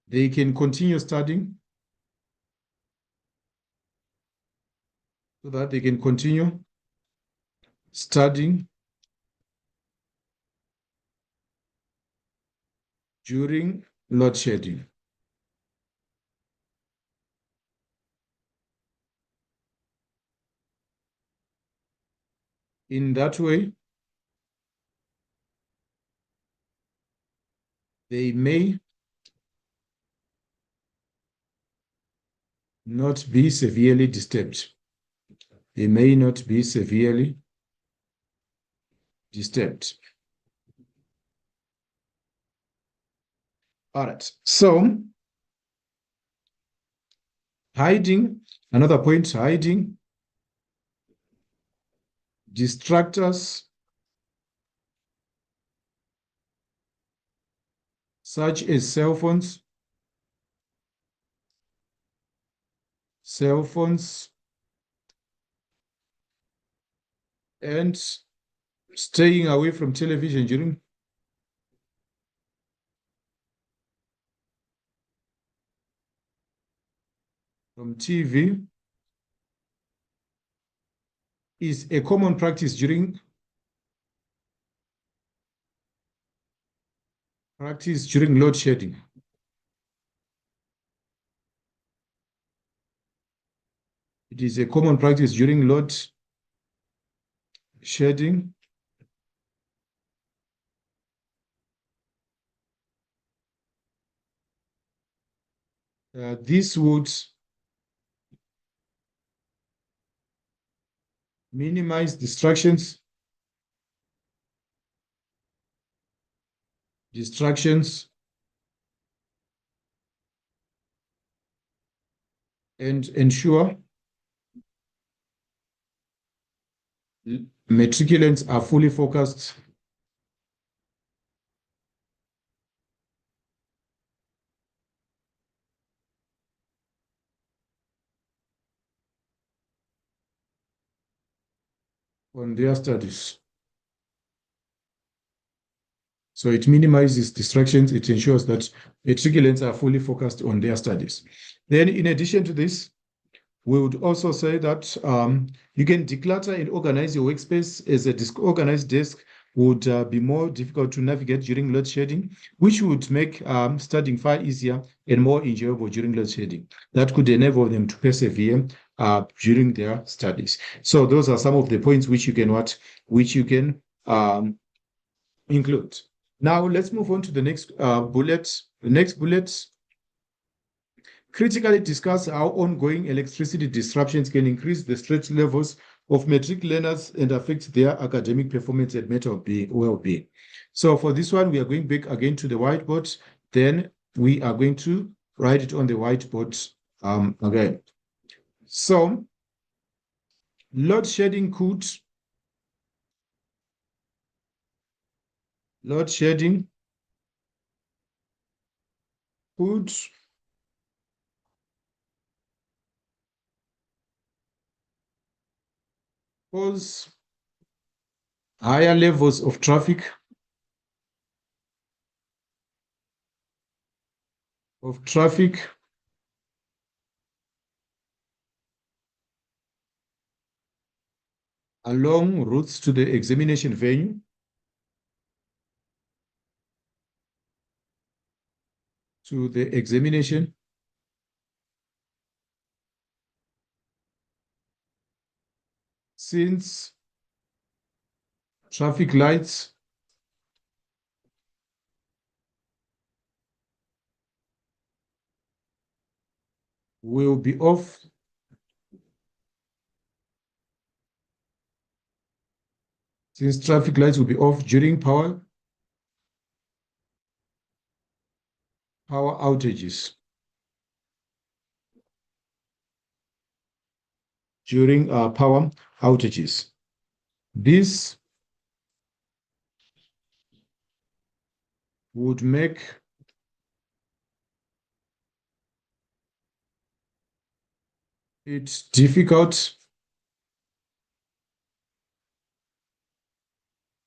S1: they can continue studying, during load shedding. In that way, they may not be severely disturbed. They may not be severely disturbed. All right. So hiding, another point, hiding distractors such as cell phones, and staying away from television from TV is a common practice during load shedding. It is a common practice during load shedding. This would minimize distractions and ensure matriculants are fully focused on their studies. So it minimizes distractions. It ensures that matriculants are fully focused on their studies. Then in addition to this, we would also say that you can declutter and organize your workspace. As a disorganized desk would be more difficult to navigate during load shedding, which would make studying far easier and more enjoyable during load shedding. That could enable them to persevere during their studies. So those are some of the points which you can include. Now let's move on to the next bullet. The next bullet, critically discuss how ongoing electricity disruptions can increase the stress levels of matric learners and affect their academic performance and mental well-being. So for this one, we are going back again to the whiteboard. Then we are going to write it on the whiteboard again. So load shedding could cause higher levels of traffic along routes to the examination venue since traffic lights will be off during power outages. Power outages. This would make it difficult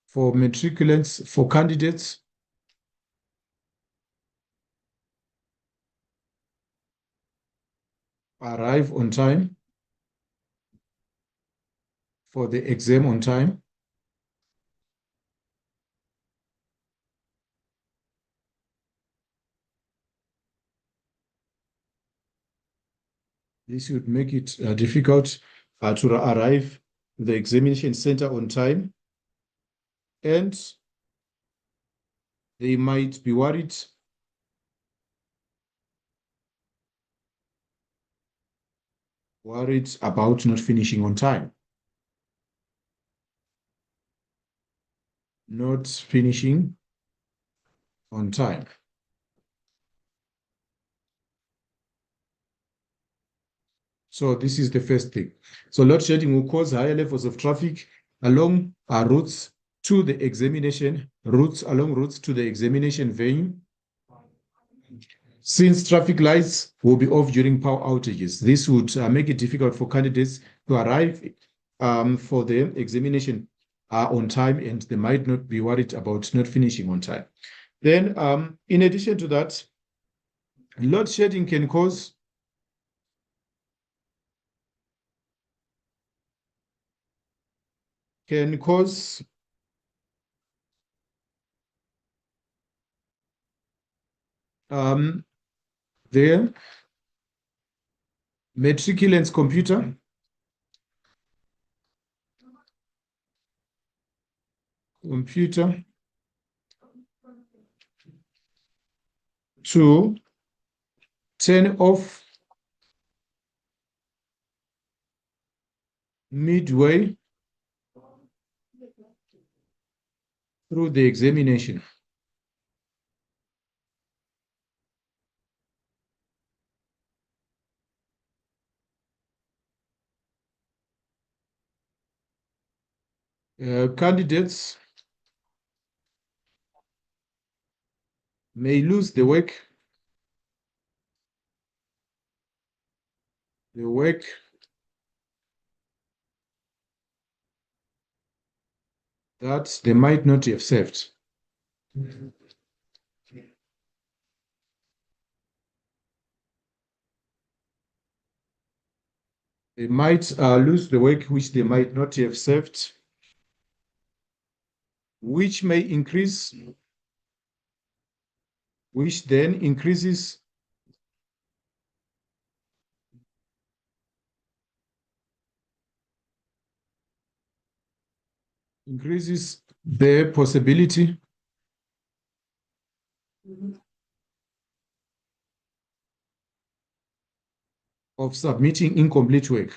S1: for candidates arrive on time for the exam on time. This would make it difficult to arrive the examination center on time, and they might be worried about not finishing on time. Not finishing on time. So this is the first thing. So load shedding will cause higher levels of traffic along routes to the examination venue. Since traffic lights will be off during power outages, this would make it difficult for candidates to arrive for the examination on time, and they might not be worried about not finishing on time. Then, in addition to that, load shedding can cause the matriculant's computer to turn off midway through the examination. Candidates may lose the work that they might not have saved. They might lose the work which they might not have saved, which then increases the possibility of submitting incomplete work.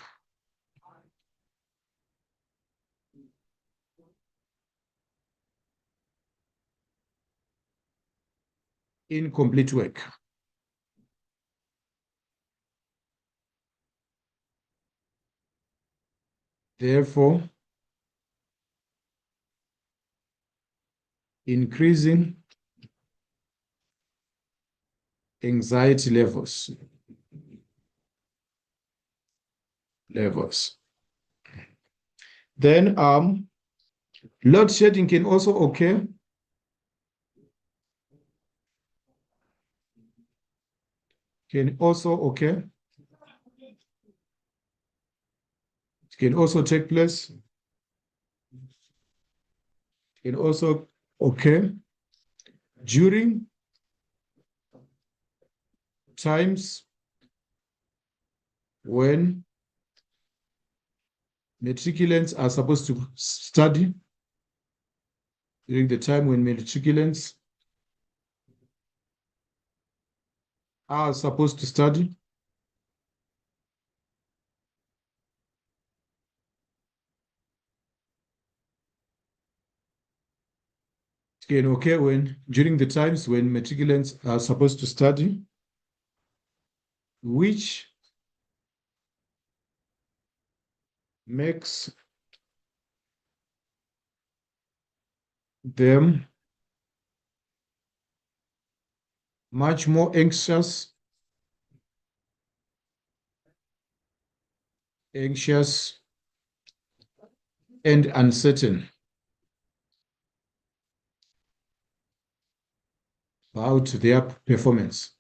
S1: Therefore, increasing anxiety levels. Then Load shedding can also occur. Can also occur. It can also take place. It can also occur during times when matriculants are supposed to study, during the time when matriculants are supposed to study. It can occur during the times when matriculants are supposed to study, which makes them much more anxious and uncertain about their performance.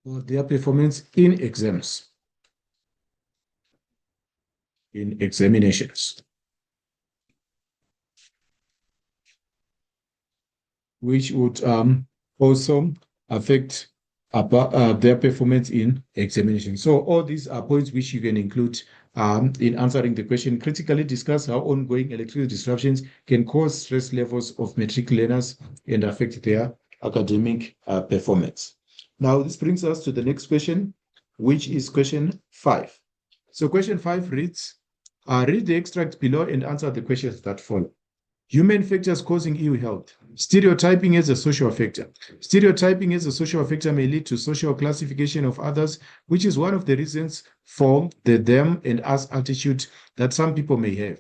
S1: Or their performance in exams, in examinations, which would also affect their performance in examination. So all these are points which you can include in answering the question. Critically discuss how ongoing electrical disruptions can cause stress levels of matric learners and affect their academic performance. Now, this brings us to the next question, which is question 5. So question 5 reads, read the extract below and answer the questions that follow. Human factors causing ill health. Stereotyping as a social factor. Stereotyping as a social factor may lead to social classification of others, which is one of the reasons for the them and us attitude that some people may have.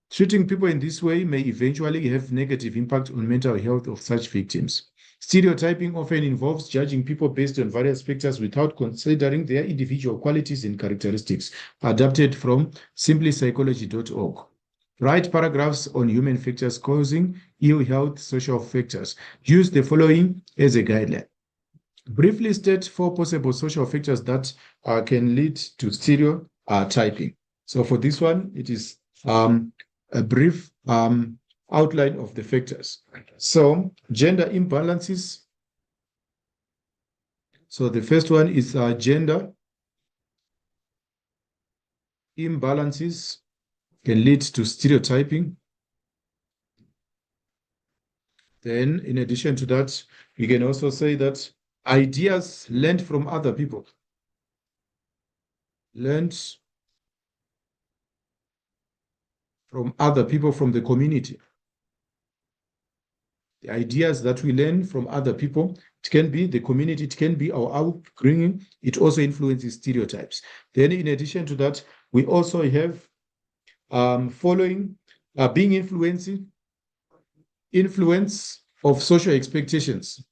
S1: Treating people in this way may eventually have negative impact on mental health of such victims. Stereotyping often involves judging people based on various factors without considering their individual qualities and characteristics. Adapted from simplypsychology.org. Write paragraphs on human factors causing ill health, social factors. Use the following as a guideline. Briefly state 4 possible social factors that can lead to stereotyping. So for this one, it is a brief outline of the factors. So gender imbalances. So the first one is gender imbalances can lead to stereotyping. Then, in addition to that, we can also say that ideas learned from other people, learned from other people from the community. The ideas that we learn from other people, it can be the community, it can be our upbringing, it also influences stereotypes. Then, in addition to that, we also have being influence of social expectations.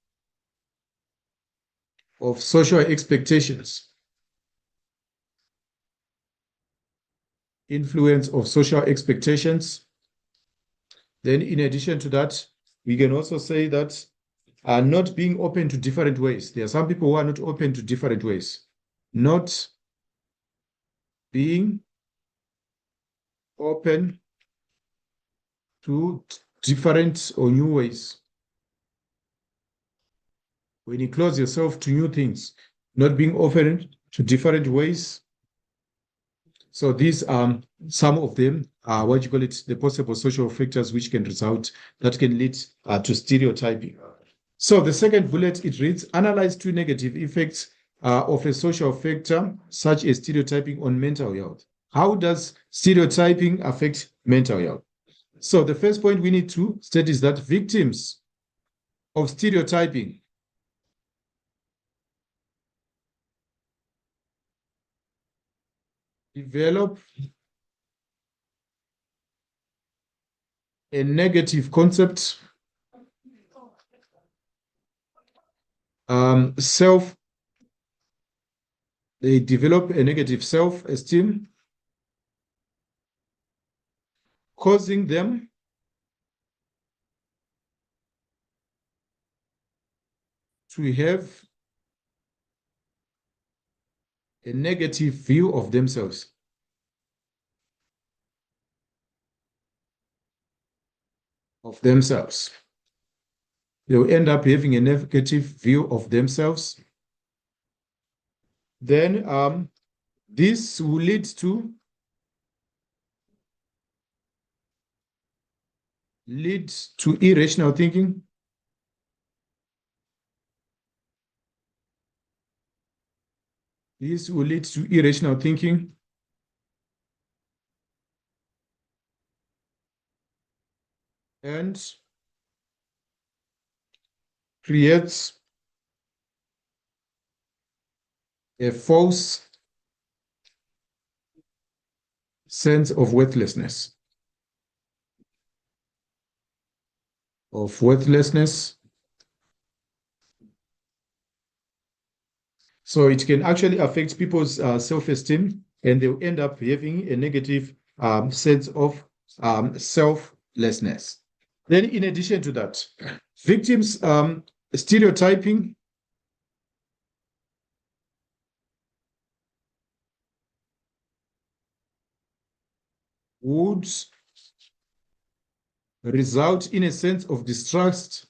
S1: Influence of social expectations. Then in addition to that, we can also say that not being open to different ways. There are some people who are not open to different ways. Not being open to different or new ways. When you close yourself to new things, not being open to different ways. So these are some of them, the possible social factors which can result, that can lead to stereotyping. So the second bullet, it reads, analyze 2 negative effects of a social factor, such as stereotyping on mental health. How does stereotyping affect mental health? So the first point we need to state is that victims of stereotyping develop a negative concept, self They develop a negative self-esteem, causing them to have a negative view of themselves. They'll end up having a negative view of themselves. Then this will lead to irrational thinking. This will lead to irrational thinking. And creates a false sense of worthlessness. So it can actually affect people's self-esteem, and they'll end up having a negative sense of selflessness. Then, in addition to that, victims stereotyping would result in a sense of distrust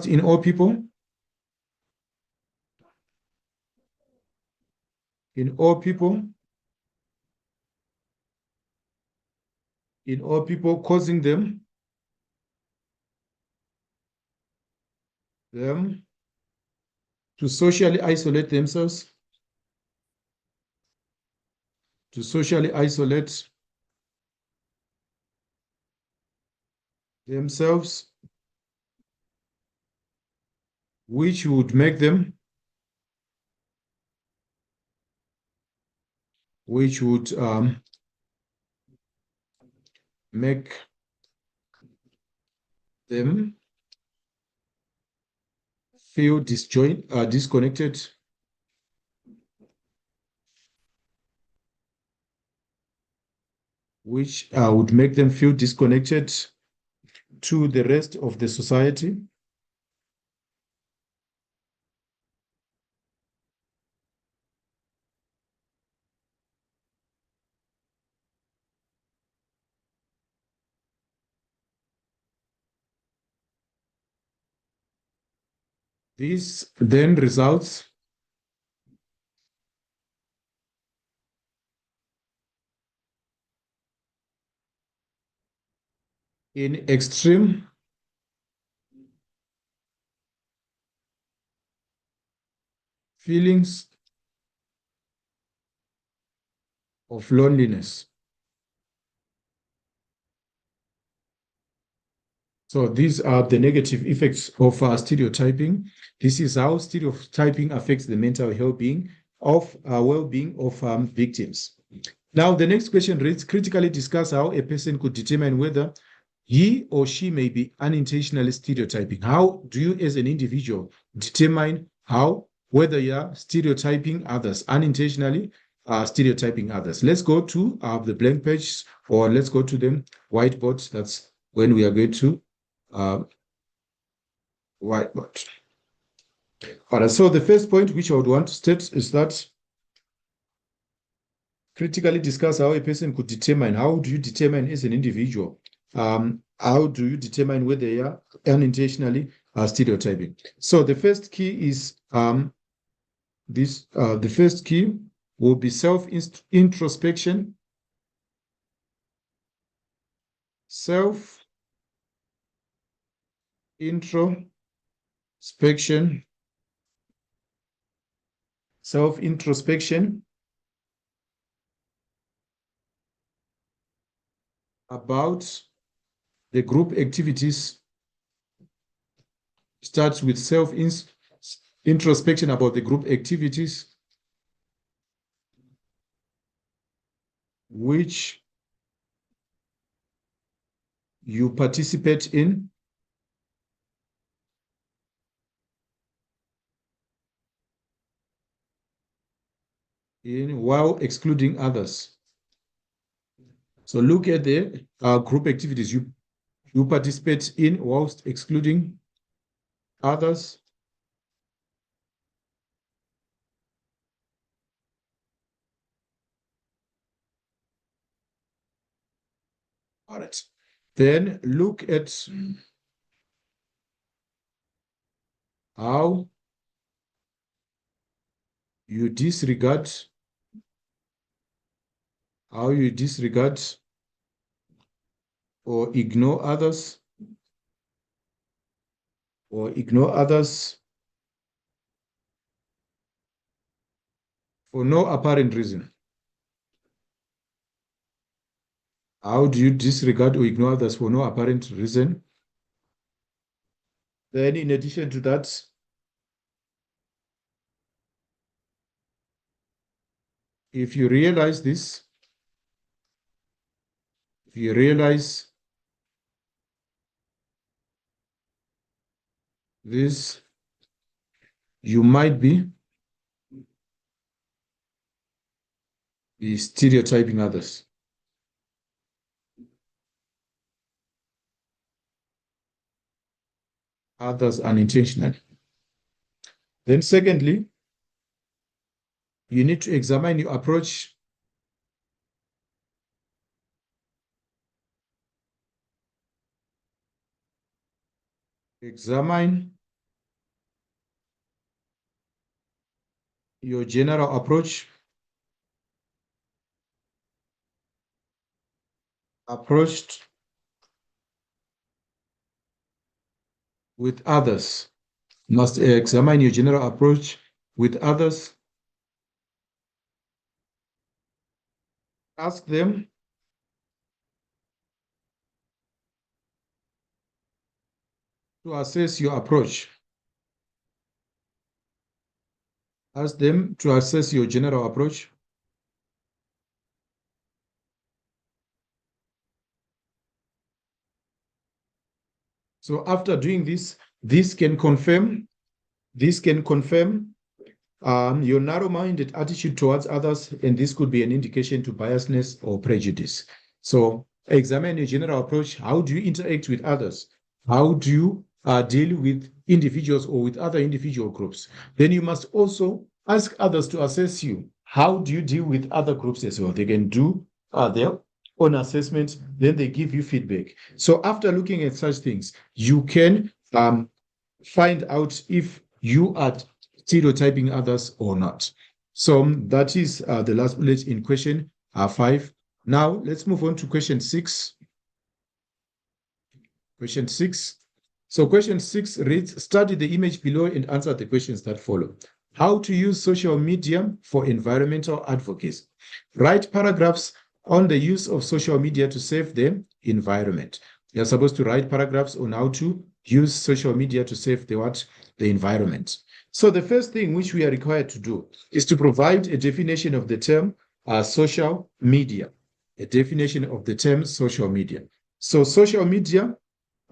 S1: in all people, causing them to socially isolate themselves, which would make them, make them feel disconnected would make them feel disconnected to the rest of the society. This then results in extreme feelings of loneliness. So these are the negative effects of stereotyping. This is how stereotyping affects the mental well-being of victims. Now, the next question reads, critically discuss how a person could determine whether he or she may be unintentionally stereotyping. How do you, as an individual, determine whether you are stereotyping others, unintentionally stereotyping others? Let's go to the blank page, or let's go to the whiteboard. That's when we are going to whiteboard. All right, so the first point which I would want to state is that critically discuss how a person could determine. How do you determine as an individual? How do you determine whether they are unintentionally stereotyping? So the first key is the first key will be self-introspection. Self-introspection about the group activities. Starts with self-introspection about the group activities which you participate in. in while excluding others. So look at the group activities you participate in whilst excluding others. All right. Then look at how you disregard or ignore others for no apparent reason. How do you disregard or ignore others for no apparent reason? Then in addition to that, if you realize this, if you realize this, you might be stereotyping others. Others unintentionally. Then secondly, you need to examine your approach. Examine your general approach. Approached with others. Must examine your general approach with others. Ask them to assess your approach. Ask them to assess your general approach. So after doing this, this can confirm your narrow-minded attitude towards others, and this could be an indication to biasness or prejudice. So examine your general approach. How do you interact with others? How do you deal with individuals or with other individual groups? Then you must also ask others to assess you. How do you deal with other groups as well? They can do their own assessment, then they give you feedback. So after looking at such things, you can find out if you are stereotyping others or not. So that is the last bullet in question 5. Now let's move on to question 6. Question 6. So question 6 reads, study the image below and answer the questions that follow. How to use social media for environmental advocacy. Write paragraphs on the use of social media to save the environment. You're supposed to write paragraphs on how to use social media to save the environment. So the first thing which we are required to do is to provide a definition of the term social media. A definition of the term social media. So social media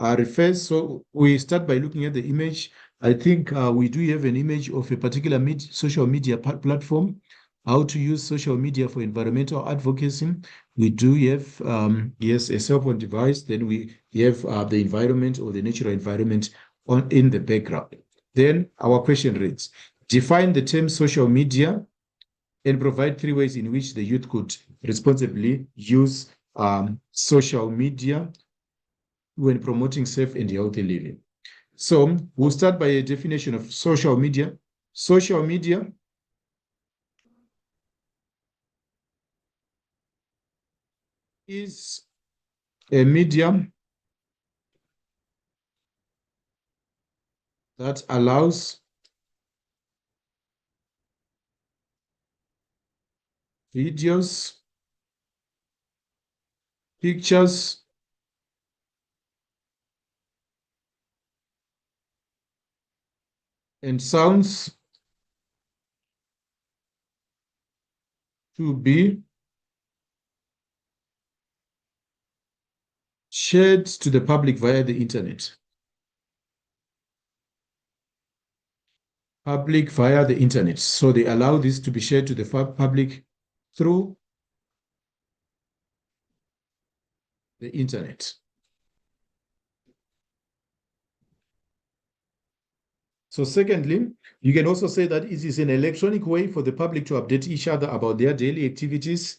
S1: refers, so we start by looking at the image. I think we do have an image of a particular social media platform. How to use social media for environmental advocacy. We do have, yes, a cell phone device. Then we have the environment or the natural environment in the background. Then our question reads, define the term social media and provide 3 ways in which the youth could responsibly use social media when promoting safe and healthy living. So we'll start by a definition of social media. Social media is a medium that allows videos, pictures, and sounds to be shared to the public via the internet. Public via the internet. So they allow this to be shared to the public through the internet. So secondly, you can also say that it is an electronic way for the public to update each other about their daily activities,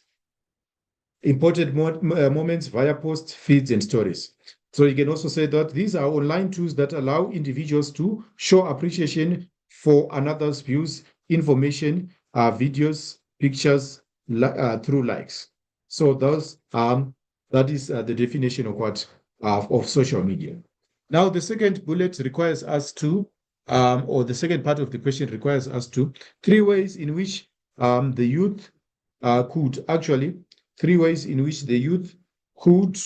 S1: important moments via posts, feeds, and stories. So you can also say that these are online tools that allow individuals to show appreciation for another's views, information, videos, pictures through likes. So that is the definition of what of social media. Now the second bullet requires us to, or the second part of the question requires us to, three ways in which the youth could actually three ways in which the youth could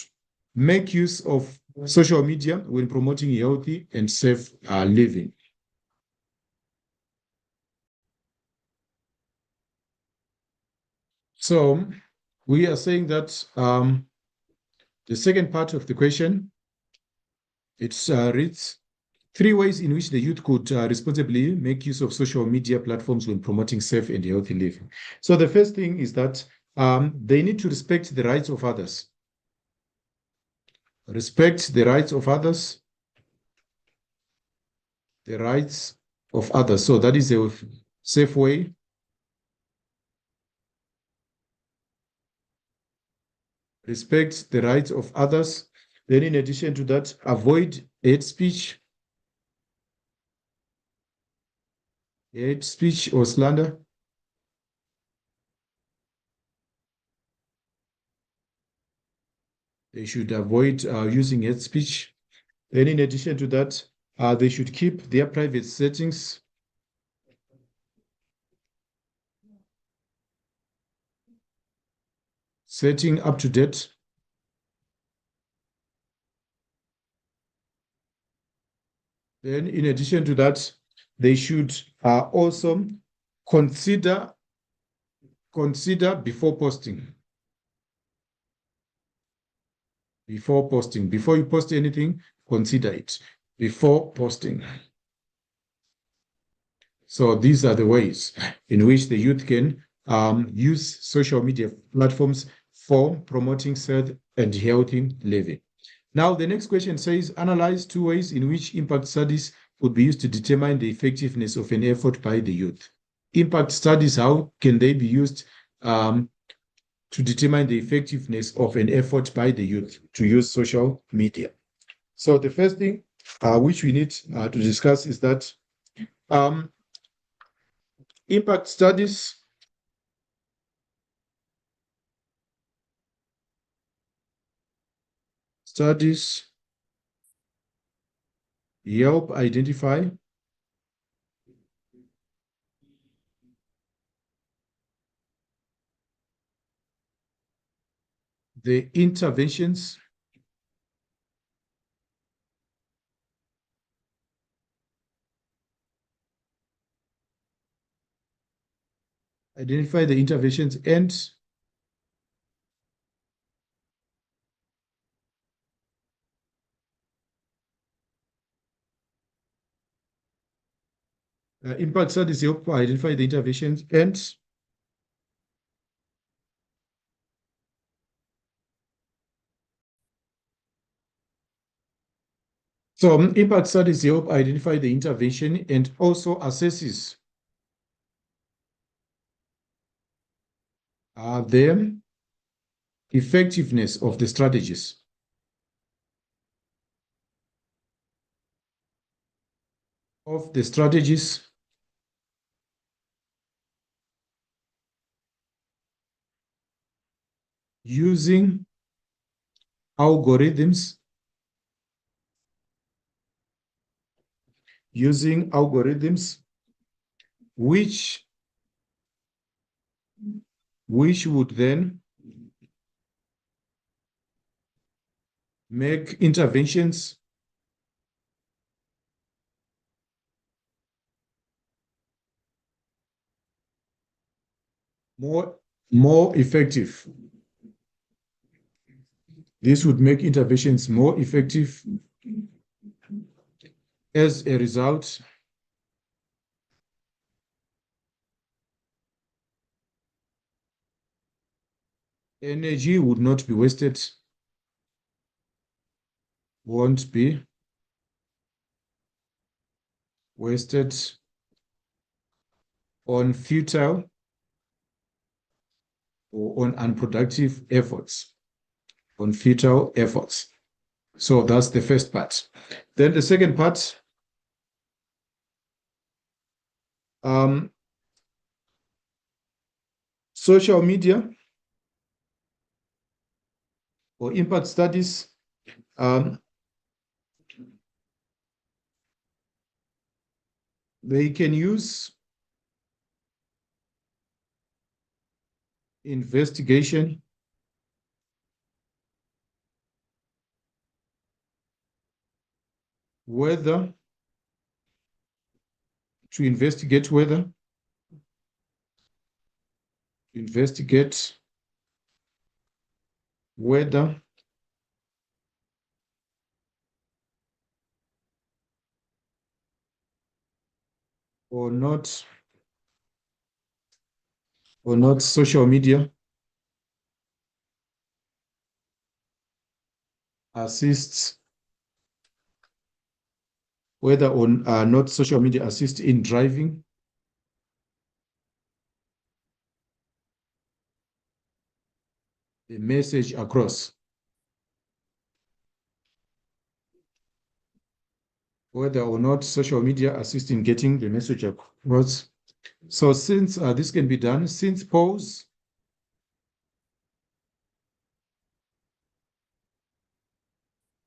S1: make use of social media when promoting healthy and safe living. So we are saying that the second part of the question, it reads, three ways in which the youth could responsibly make use of social media platforms when promoting safe and healthy living. So the first thing is that they need to respect the rights of others. Respect the rights of others. The rights of others. So that is a safe way. Respect the rights of others. Then in addition to that, avoid hate speech or slander. They should avoid using hate speech. Then in addition to that, they should keep their private settings setting up to date. Then in addition to that, they should also consider before posting. Before you post anything, consider it before posting. So these are the ways in which the youth can use social media platforms for promoting safe and healthy living. Now, the next question says, analyze two ways in which impact studies would be used to determine the effectiveness of an effort by the youth. Impact studies, how can they be used to determine the effectiveness of an effort by the youth to use social media? So the first thing which we need to discuss is that impact studies help identify the interventions and impact studies help identify the interventions and so impact studies help identify the intervention and also assesses the effectiveness of the strategies. Using algorithms which would then make interventions more effective. This would make interventions more effective. As a result, Energy would not be wasted, won't be wasted on futile or on unproductive efforts, on futile efforts. So that's the first part. Then the second part, social media or impact studies, they can use investigation whether to investigate whether or not social media assists whether or not social media assists in driving the message across. Whether or not social media assists in getting the message across. So since this can be done, since polls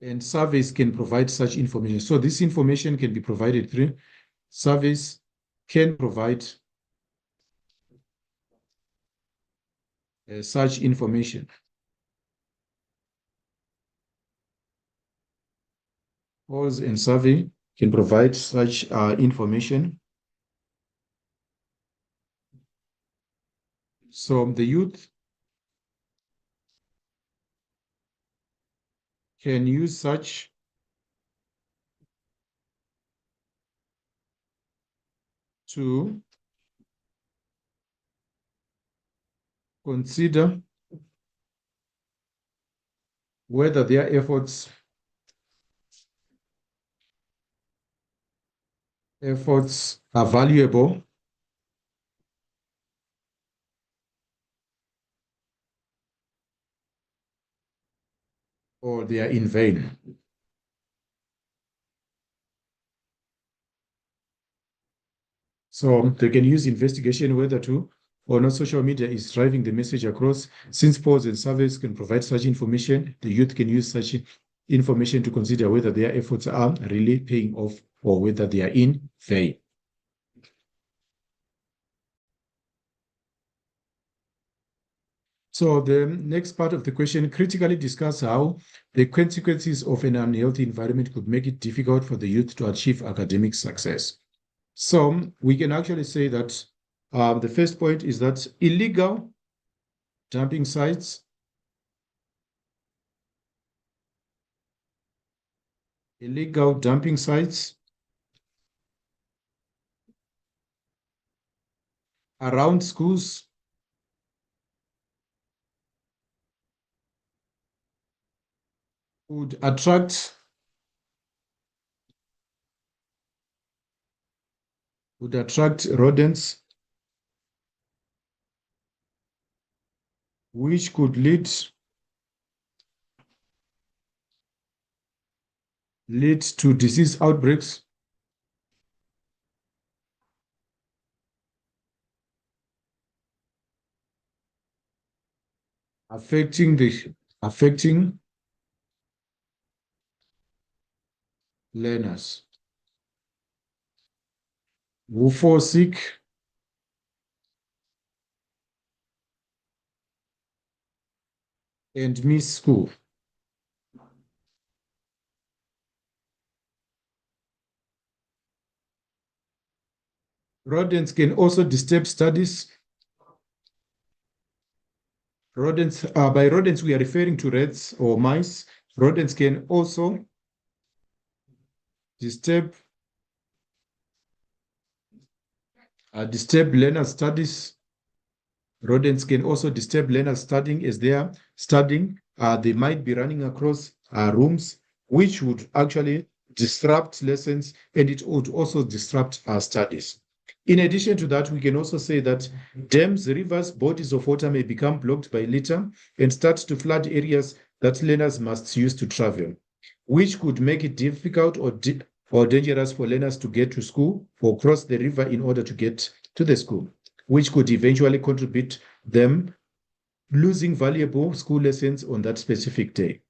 S1: and surveys can provide such information. So this information can be provided through surveys can provide such information. Polls and survey can provide such information. So the youth can use such to consider whether their efforts are valuable or they are in vain. So they can use investigation whether to or not social media is driving the message across. Since polls and surveys can provide such information, the youth can use such information to consider whether their efforts are really paying off or whether they are in vain. So the next part of the question, critically discuss how the consequences of an unhealthy environment could make it difficult for the youth to achieve academic success. So we can actually say that the first point is that illegal dumping sites around schools would attract rodents, which could lead to disease outbreaks, affecting learners who fall sick and miss school. Rodents can also disturb studies. Rodents, by rodents, we are referring to rats or mice. Rodents can also disturb learner studies Rodents can also disturb learners studying as they are studying. They might be running across rooms, which would actually disrupt lessons, and it would also disrupt our studies. In addition to that, we can also say that dams, rivers, bodies of water may become blocked by litter and start to flood areas that learners must use to travel, which could make it difficult or dangerous for learners to get to school or cross the river in order to get to the school, which could eventually contribute them losing valuable school lessons on that specific day.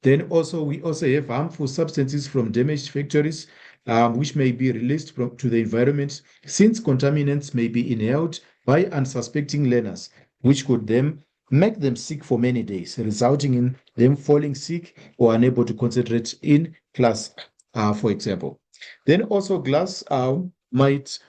S1: Then also, we also have harmful substances from damaged factories, which may be released to the environment, since contaminants may be inhaled by unsuspecting learners, which could then make them sick for many days, resulting in them falling sick or unable to concentrate in class, for example. Then also glass might,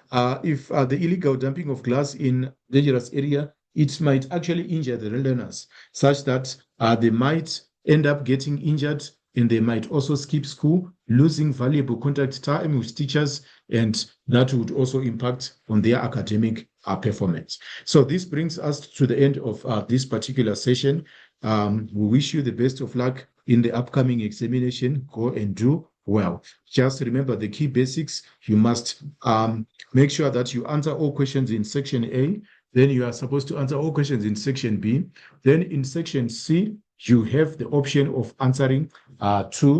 S1: if the illegal dumping of glass in dangerous area, it might actually injure the learners, such that they might end up getting injured, and they might also skip school, losing valuable contact time with teachers, and that would also impact on their academic performance. So this brings us to the end of this particular session. We wish you the best of luck in the upcoming examination. Go and do well. Just remember the key basics. You must make sure that you answer all questions in section A. Then you are supposed to answer all questions in section B. Then in section C, you have the option of answering 2